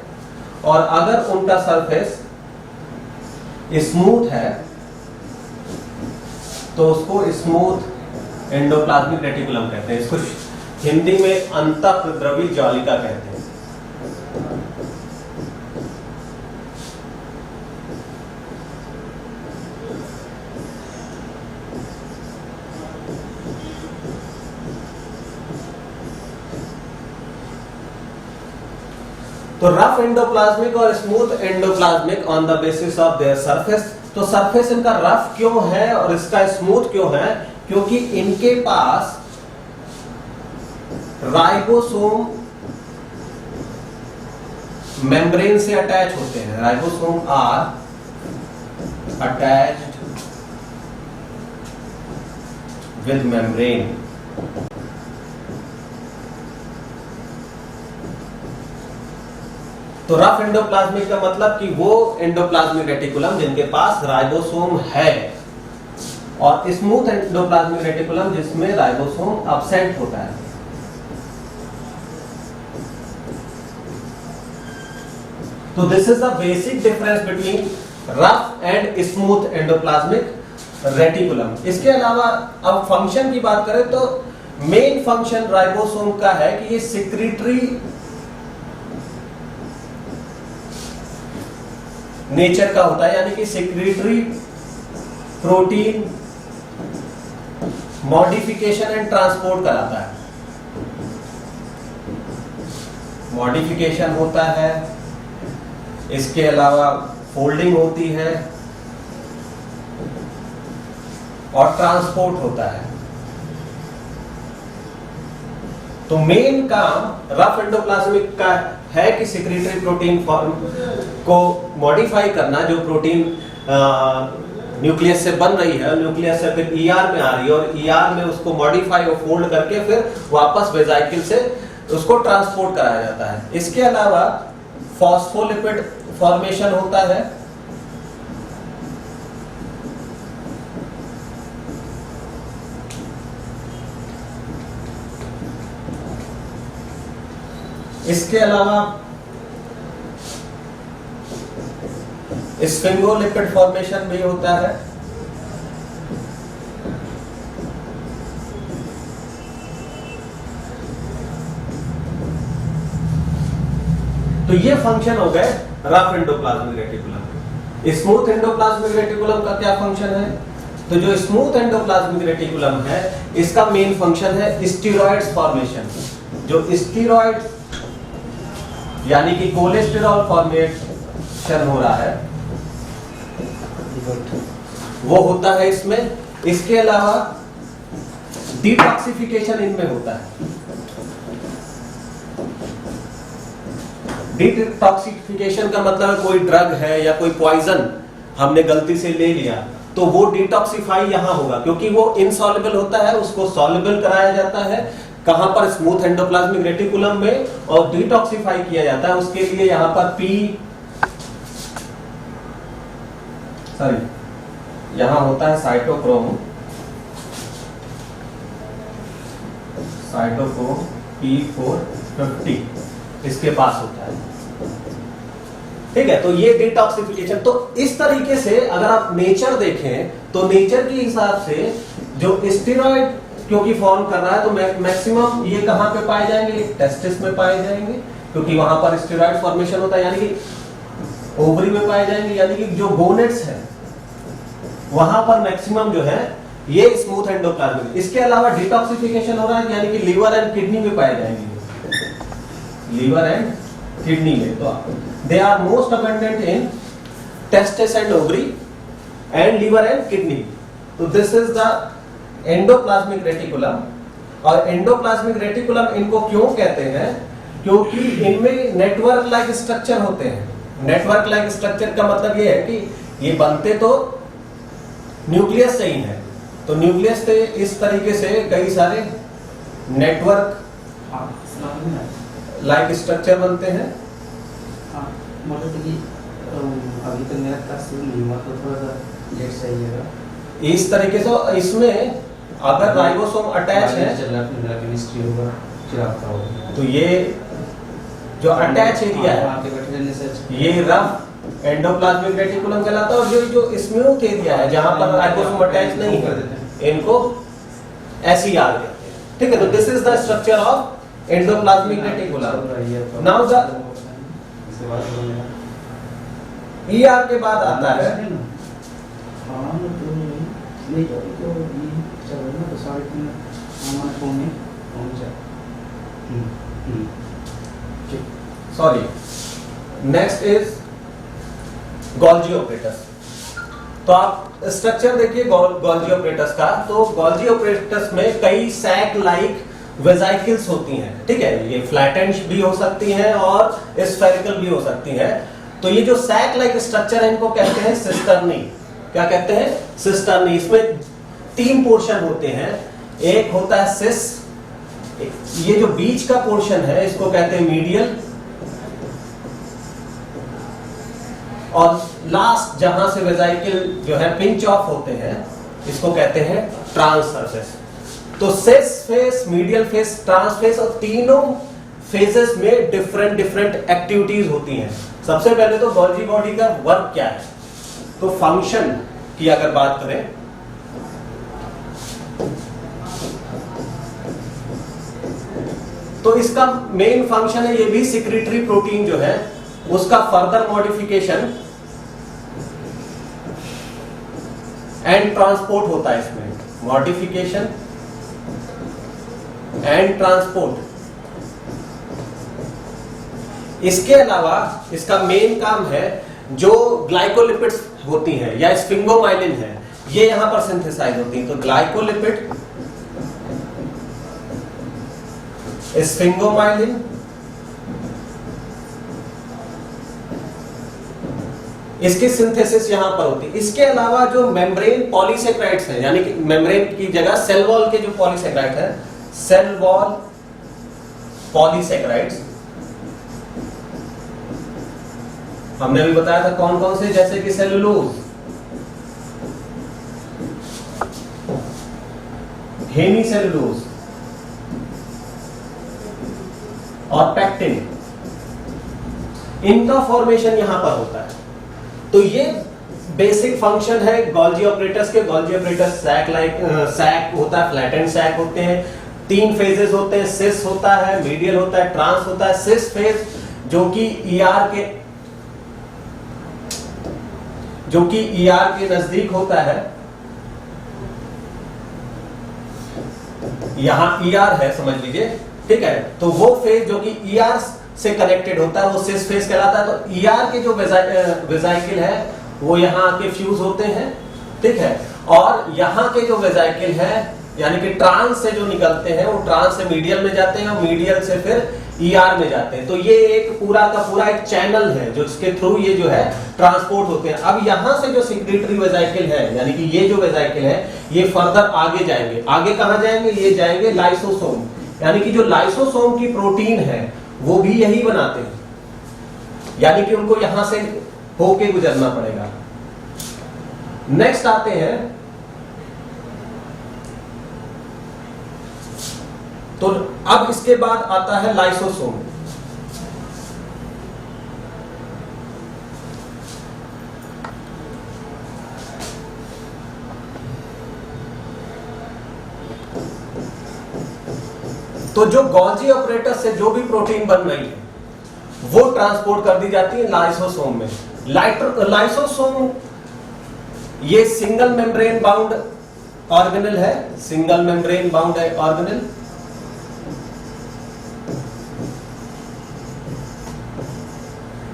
Speaker 1: और अगर उनका सरफेस स्मूथ है तो उसको स्मूथ एंडोप्लाज्मिक रेटिकुलम कहते हैं। इसको हिंदी में अंतःद्रवी जालिका कहते हैं। तो रफ एंडोप्लाज्मिक और smooth endoplasmic on the basis of their surface. तो सरफेस इनका रफ क्यों है और इसका स्मूथ क्यों है? क्योंकि इनके पास राइबोसोम मेम्ब्रेन से अटैच होते हैं। Ribosome are attached with membrane. तो रफ एंडोप्लाज्मिक का मतलब कि वो एंडोप्लाज्मिक रेटिकुलम जिनके पास राइबोसोम है, और स्मूथ एंडोप्लाज्मिक रेटिकुलम जिसमें राइबोसोम अब्सेंट होता है। तो this is the basic difference between rough and smooth endoplasmic reticulum. इसके अलावा अब फंक्शन की बात करें तो मेन फंक्शन राइबोसोम का है कि ये सिक्रीटरी नेचर का होता है, यानी कि secretory protein modification and transport कराता है। मॉडिफिकेशन होता है, इसके अलावा फोल्डिंग होती है और ट्रांसपोर्ट होता है। तो मेन काम रफ एंडोप्लाज्मिक का है कि सिक्रीटरी प्रोटीन फॉर्म को मॉडिफाई करना, जो प्रोटीन न्यूक्लियस से बन रही है, न्यूक्लियस से फिर ईआर में आ रही है, और ईआर में उसको मॉडिफाई और फोल्ड करके फिर वापस वेसिकल से उसको ट्रांसपोर्ट कराया जाता है। इसके अलावा फॉस्फोलिपिड फॉर्मेशन होता है, इसके अलावा स्फिंगोलिपिड फॉर्मेशन भी होता है। तो ये फंक्शन हो गए rough endoplasmic reticulum. Smooth endoplasmic reticulum का क्या फंक्शन है? तो जो स्मूथ एंडोप्लाज्मिक रेटिकुलम है इसका मेन फंक्शन है स्टीरॉयड्स फॉर्मेशन। जो स्टीरॉयड यानी कि कोलेस्टेरॉल फॉर्मेशन हो रहा है, वो होता है इसमें। इसके अलावा डिटॉक्सिफिकेशन इनमें होता है। डिटॉक्सिफिकेशन का मतलब है कोई ड्रग है या कोई पॉइजन हमने गलती से ले लिया तो वो डिटॉक्सिफाई यहां होगा, क्योंकि वो इनसॉल्युबल होता है, उसको सॉल्युबल कराया जाता है कहां पर, स्मूथ एंडोप्लाज्मिक रेटिकुलम में, और डिटॉक्सिफाई किया जाता है उसके लिए यहां पर यहां होता है साइटोक्रोम P450 इसके पास होता है, ठीक है। तो ये डिटॉक्सिफिकेशन। तो इस तरीके से अगर आप नेचर देखें तो नेचर के हिसाब से जो स्टेरॉइड क्योंकि फॉर्म कर रहा है तो मैक्सिमम ये कहां पे पाए जाएंगे, टेस्टिस में पाए जाएंगे, क्योंकि वहां पर स्टेरॉइड फॉर्मेशन होता है, यानी कि ओवरी में पाए जाएंगे, यानी कि जो गोनेट्स है वहां पर मैक्सिमम जो है ये स्मूथ एंडोप्लाज्मिक। इसके अलावा डिटॉक्सिफिकेशन हो रहा है, यानी कि लीवर एंड किडनी में पाए जाएंगे, लीवर एंड किडनी में। तो they are most abundant in testis and ovary and liver and kidney. तो this is the endoplasmic reticulum. और एंडोप्लाज्मिक रेटिकुलम इनको क्यों कहते हैं, क्योंकि इनमें नेटवर्क लाइक स्ट्रक्चर होते हैं। नेटवर्क लाइक स्ट्रक्चर का मतलब ये है कि ये बनते तो न्यूक्लियस से ही है, तो न्यूक्लियस से इस तरीके से कई सारे नेटवर्क लाइक स्ट्रक्चर बनते हैं।
Speaker 2: अभी तो मेरा क्लास नहीं हुआ तो थोड़ा सा लेट सही है।
Speaker 1: इस तरीके से इसमें अगर राइबोसोम अटैच है
Speaker 2: मेरा केमिस्ट्री होगा फिर आपका होगा।
Speaker 1: तो ये जो अटैच एरिया है ये रफ एंडोप्लाज्मिक रेटिकुलम कहलाता है, और जो स्मूथ एरिया है जहां पर राइबोसोम अटैच नहीं है इनको एसईआर कहते हैं, ठीक है। तो this is the structure of endoplasmic reticulum. Now the ER के बाद आता है sorry, next is Golgi apparatus. तो आप स्ट्रक्चर देखिए गोल्जी ऑपरेटस का। तो गोल्जी ऑपरेटस में कई सैक लाइक वेजाइकल्स होती हैं, ठीक है। ये फ्लैटेंड भी हो सकती हैं और स्फेरिकल भी हो सकती हैं। तो ये जो सैक लाइक स्ट्रक्चर है इनको कहते हैं सिस्टर्नी। क्या कहते हैं? सिस्टर्नी। इसमें 3 पोर्शन होते हैं। एक होता है सिस, ये जो बीच का पोर्शन है इसको कहते हैं मीडियल, और लास्ट जहां से वेजाइकल जो है पिंच ऑफ होते हैं इसको कहते हैं ट्रांसवर्सेस। तो cis face, medial face, trans face, और तीनों फेजेस में डिफरेंट एक्टिविटीज होती हैं। सबसे पहले तो गोल्जी बॉडी का वर्क क्या है, तो फंक्शन की अगर बात करें तो इसका मेन फंक्शन है, ये भी सिक्रीटरी प्रोटीन जो है उसका फर्दर मॉडिफिकेशन एंड ट्रांसपोर्ट होता है। इसमें मॉडिफिकेशन एंड ट्रांसपोर्ट। इसके अलावा इसका मेन काम है जो ग्लाइकोलिपिड्स होती हैं या स्फिंगोमाइलिन है, ये यहां पर सिंथेसाइज होती हैं। तो ग्लाइकोलिपिड, स्फिंगोमाइलिन, इसकी सिंथेसिस यहां पर होती है। इसके अलावा जो मेम्ब्रेन पॉलीसेक्राइड्स हैं, यानी कि मेम्ब्रेन की जगह सेल वॉल के जो पॉलीसेक्राइड है, सेल वॉल पॉलीसेक्राइड्स हमने अभी बताया था कौन कौन से, जैसे कि सेलुलोज, हेमी सेलुलोज और पैक्टिन, इनका फॉर्मेशन यहां पर होता है। तो ये बेसिक फंक्शन है गोल्जी ऑपरेटस के। Golgi apparatus sac like sac होता है, फ्लैटेंड सैक होते हैं, 3 फेजेस होते हैं, सिस होता है, मीडियल होता है, ट्रांस होता है। सिस फेज जो कि ईआर के नजदीक होता है, यहां ईआर है समझ लीजिए, ठीक है। तो वो फेज जो कि ईआर से कनेक्टेड होता है, वो सिस फेस कहलाता है। तो ईआर के जो वेजाइकिल है वो यहाँ आके फ्यूज होते हैं, ठीक है, और यहाँ के जो वेजाइकिल है यानी कि ट्रांस से जो निकलते हैं वो ट्रांस से मीडियल में जाते हैं और मीडियल से फिर ईआर में जाते हैं। तो ये एक पूरा का पूरा एक चैनल है जो इसके थ्रू ये जो है ट्रांसपोर्ट होते हैं। अब यहां से जो सिक्रेटरी वेजाइकिल है यानी कि ये जो वेजाइकिल है ये फर्दर आगे जाएंगे। आगे कहां जाएंगे? ये जाएंगे लाइसोसोम, यानी कि जो लाइसोसोम की प्रोटीन है वो भी यही बनाते हैं, यानी कि उनको यहां से होके गुजरना पड़ेगा। नेक्स्ट आते हैं, तो अब इसके बाद आता है लाइसोसोम। तो जो गोल्जी ऑपरेटर से जो भी प्रोटीन बन रही है वो ट्रांसपोर्ट कर दी जाती है लाइसोसोम में। लाइसोसोम ये सिंगल मेम्ब्रेन बाउंड ऑर्गेनेल है, सिंगल मेम्ब्रेन बाउंड ऑर्गेनेल।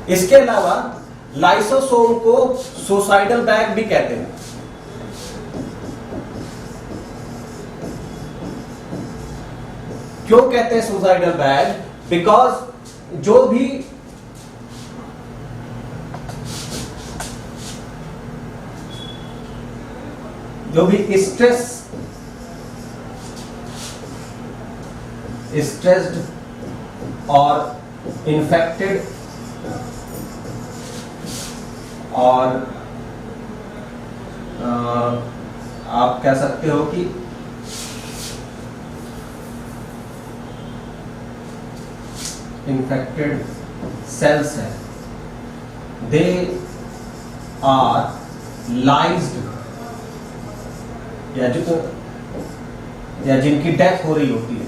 Speaker 1: इसके अलावा लाइसोसोम को सुसाइडल बैग भी कहते हैं। क्यों कहते हैं सुसाइडल बैग? बिकॉज जो भी स्ट्रेस्ड और इन्फेक्टेड और आप कह सकते हो कि इन्फेक्टेड सेल्स है, दे आर लाइज्ड, या जिनकी डेथ हो रही होती है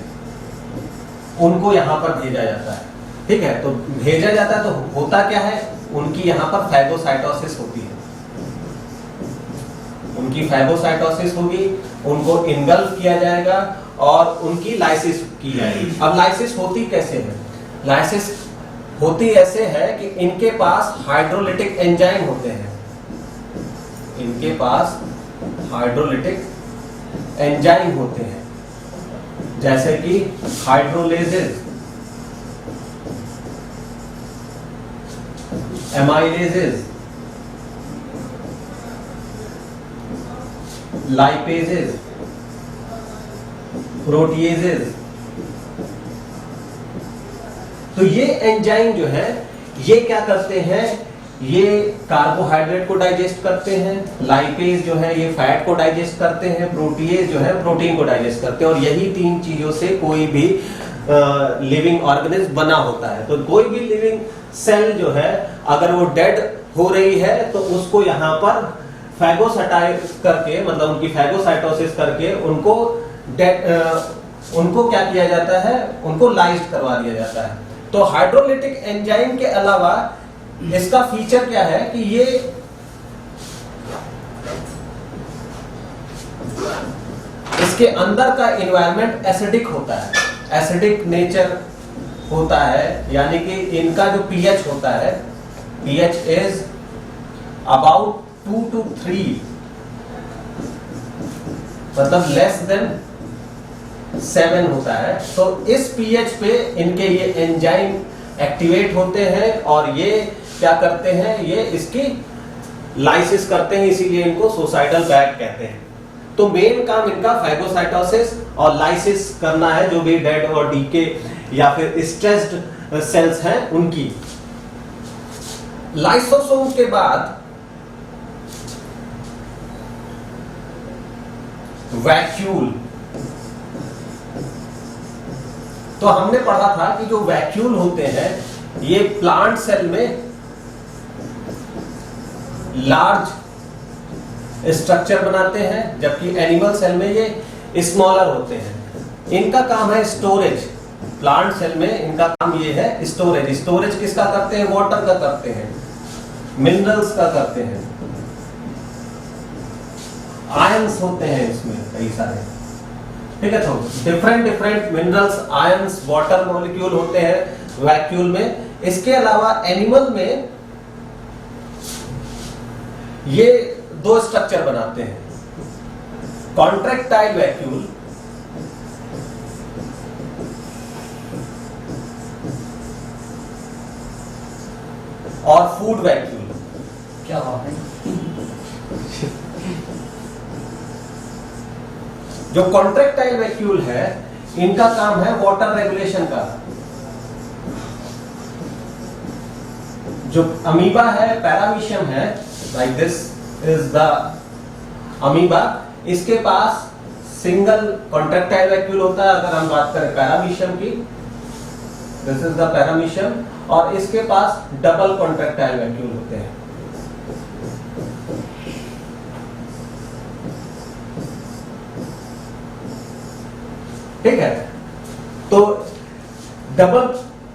Speaker 1: उनको यहां पर भेजा जाता है, ठीक है। तो भेजा जाता है तो होता क्या है, उनकी यहां पर फैगोसाइटोसिस होती है, उनकी फैगोसाइटोसिस होगी, उनको इनगल्फ किया जाएगा और उनकी लाइसिस की जाएगी। अब लाइसिस होती कैसे है? लाइसिस होती ऐसे है कि इनके पास हाइड्रोलिटिक एंजाइम होते हैं, इनके पास हाइड्रोलिटिक एंजाइम होते हैं, जैसे कि हाइड्रोलेजेस, एमाइलेजेस, लाइपेजेस, प्रोटीएजेस। तो ये एंजाइम जो है ये क्या करते हैं, ये कार्बोहाइड्रेट को डाइजेस्ट करते हैं, लाइपेज जो है ये फैट को डाइजेस्ट करते हैं, प्रोटीएज जो है प्रोटीन को डाइजेस्ट करते हैं, और यही तीन चीजों से कोई भी लिविंग ऑर्गेनिज्म बना होता है। तो कोई भी लिविंग सेल जो है अगर वो डेड हो रही है तो उसको यहाँ पर फैगोसाइटाइज करके, मतलब उनकी फैगोसाइटोसिस करके उनको क्या किया जाता है, उनको लाइज्ड करवा दिया जाता है। तो हाइड्रोलिटिक एंजाइम के अलावा इसका फीचर क्या है कि ये इसके अंदर का एनवायरनमेंट एसिडिक होता है, एसिडिक नेचर होता है, यानी कि इनका जो पीएच होता है, पीएच इज अबाउट 2 to 3, मतलब लेस देन 7 होता है। तो इस पीएच पे इनके ये एंजाइम एक्टिवेट होते हैं और ये क्या करते हैं, ये इसकी लाइसिस करते हैं, इसीलिए इनको सुसाइडल बैग कहते हैं। तो मेन काम इनका फैगोसाइटोसिस और लाइसिस करना है, जो भी डेड और डीके या फिर स्ट्रेस्ड सेल्स हैं उनकी। लाइसोसोम के बाद वैक्यूल। तो हमने पढ़ा था कि जो वैक्यूल होते हैं ये प्लांट सेल में लार्ज स्ट्रक्चर बनाते हैं, जबकि एनिमल सेल में ये स्मॉलर होते हैं। इनका काम है स्टोरेज, प्लांट सेल में इनका काम ये है स्टोरेज। स्टोरेज किसका करते हैं? वाटर का करते हैं, मिनरल्स का करते हैं, आयंस होते हैं इसमें कई सारे, ठीक है। तो different minerals, ions, water molecule होते हैं वैक्यूल में। इसके अलावा एनिमल में ये दो स्ट्रक्चर बनाते हैं, कॉन्ट्रैक्टाइल वैक्यूल और फूड वैक्यूल।
Speaker 2: क्या बात है।
Speaker 1: जो कॉन्ट्रैक्टाइल वैक्यूल है, इनका काम है वाटर रेगुलेशन का। जो अमीबा है, पैरामीशियम है, like this is the amoeba, इसके पास सिंगल कॉन्ट्रैक्टाइल वैक्यूल होता है। अगर हम बात करें पैरामीशियम की, दिस इज द पैरामीशियम, और इसके पास डबल कॉन्ट्रैक्टाइल वैक्यूल होते हैं। ठीक है, तो डबल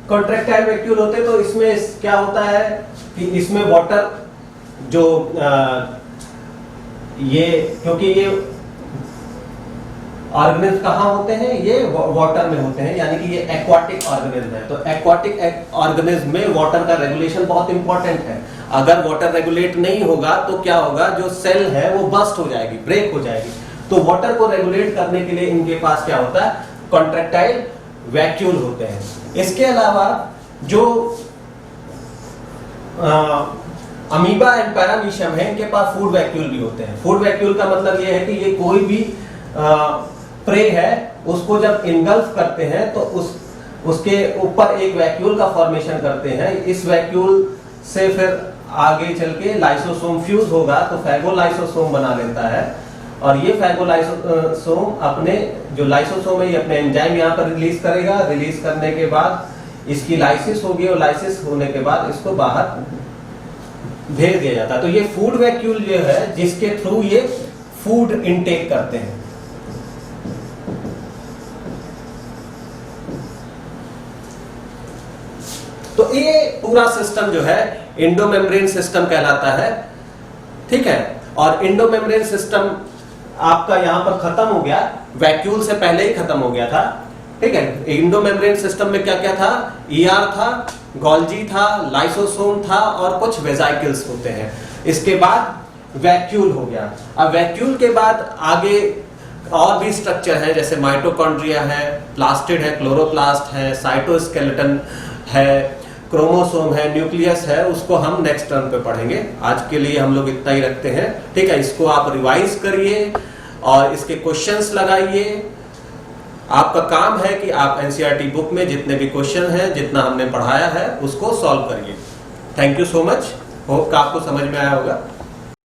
Speaker 1: कॉन्ट्रैक्टाइल वैक्यूल होते तो इसमें क्या होता है कि इसमें वाटर जो ये, क्योंकि ये ऑर्गेनिज्म कहाँ होते हैं, ये वाटर में होते हैं, यानी कि ये एक्वाटिक ऑर्गेनिज्म है। तो एक्वाटिक ऑर्गेनिज्म में वाटर का रेगुलेशन बहुत इंपॉर्टेंट है। अगर वाटर रेगुलेट नहीं होगा तो क्या होगा, जो सेल है वो बस्ट हो जाएगी, ब्रेक हो जाएगी। तो वाटर को रेगुलेट करने के लिए इनके पास क्या होता है, कॉन्ट्रैक्टाइल वैक्यूल होते हैं। इसके अलावा जो अमीबा एंड पैरामीशियम है, इनके पास फूड वैक्यूल भी होते हैं। फूड वैक्यूल का मतलब ये है कि ये कोई भी प्रे है उसको जब इनगल्फ करते हैं तो उसके ऊपर एक वैक्यूल का फॉर्मेशन करते हैं। इस वैक्यूल से फिर आगे चल के लाइसोसोम फ्यूज होगा तो फैगोलाइसोसोम बना लेता है, और ये फैगोलाइसोसोम अपने जो लाइसोसोम है ये अपने एंजाइम यहाँ पर रिलीज करेगा। रिलीज करने के बाद इसकी लाइसिस होगी, और लाइसिस होने के बाद इसको बाहर भेज दिया जाता है। तो ये फूड वैक्यूल जो है जिसके थ्रू ये फूड इनटेक करते हैं। तो ये पूरा सिस्टम जो है एंडोमेम्ब्रेन सिस्टम कहलाता है। ठीक है, और एंडोमेम्ब्रेन सिस्टम आपका यहां पर खत्म हो गया, वैक्यूल से पहले ही खत्म हो गया था। ठीक है, एंडोमेम्ब्रेन सिस्टम में क्या क्या था, ईआर था, गोल्जी था, लाइसोसोम था और कुछ वेजाइकल्स होते हैं। इसके बाद वैक्यूल हो गया। अब वैक्यूल के बाद आगे और भी स्ट्रक्चर है, जैसे माइटोकॉन्ड्रिया है, प्लास्टिड है, क्लोरोप्लास्ट है, साइटोस्केलेटन है, क्रोमोसोम है, न्यूक्लियस है, उसको हम नेक्स्ट टर्म पे पढ़ेंगे। आज के लिए हम लोग इतना ही रखते हैं। ठीक है, इसको आप रिवाइज करिए और इसके क्वेश्चंस लगाइए। आपका काम है कि आप एनसीईआरटी बुक में जितने भी क्वेश्चन हैं, जितना हमने पढ़ाया है, उसको सॉल्व करिए। Thank you so much, hope कि आपको समझ में आया होगा।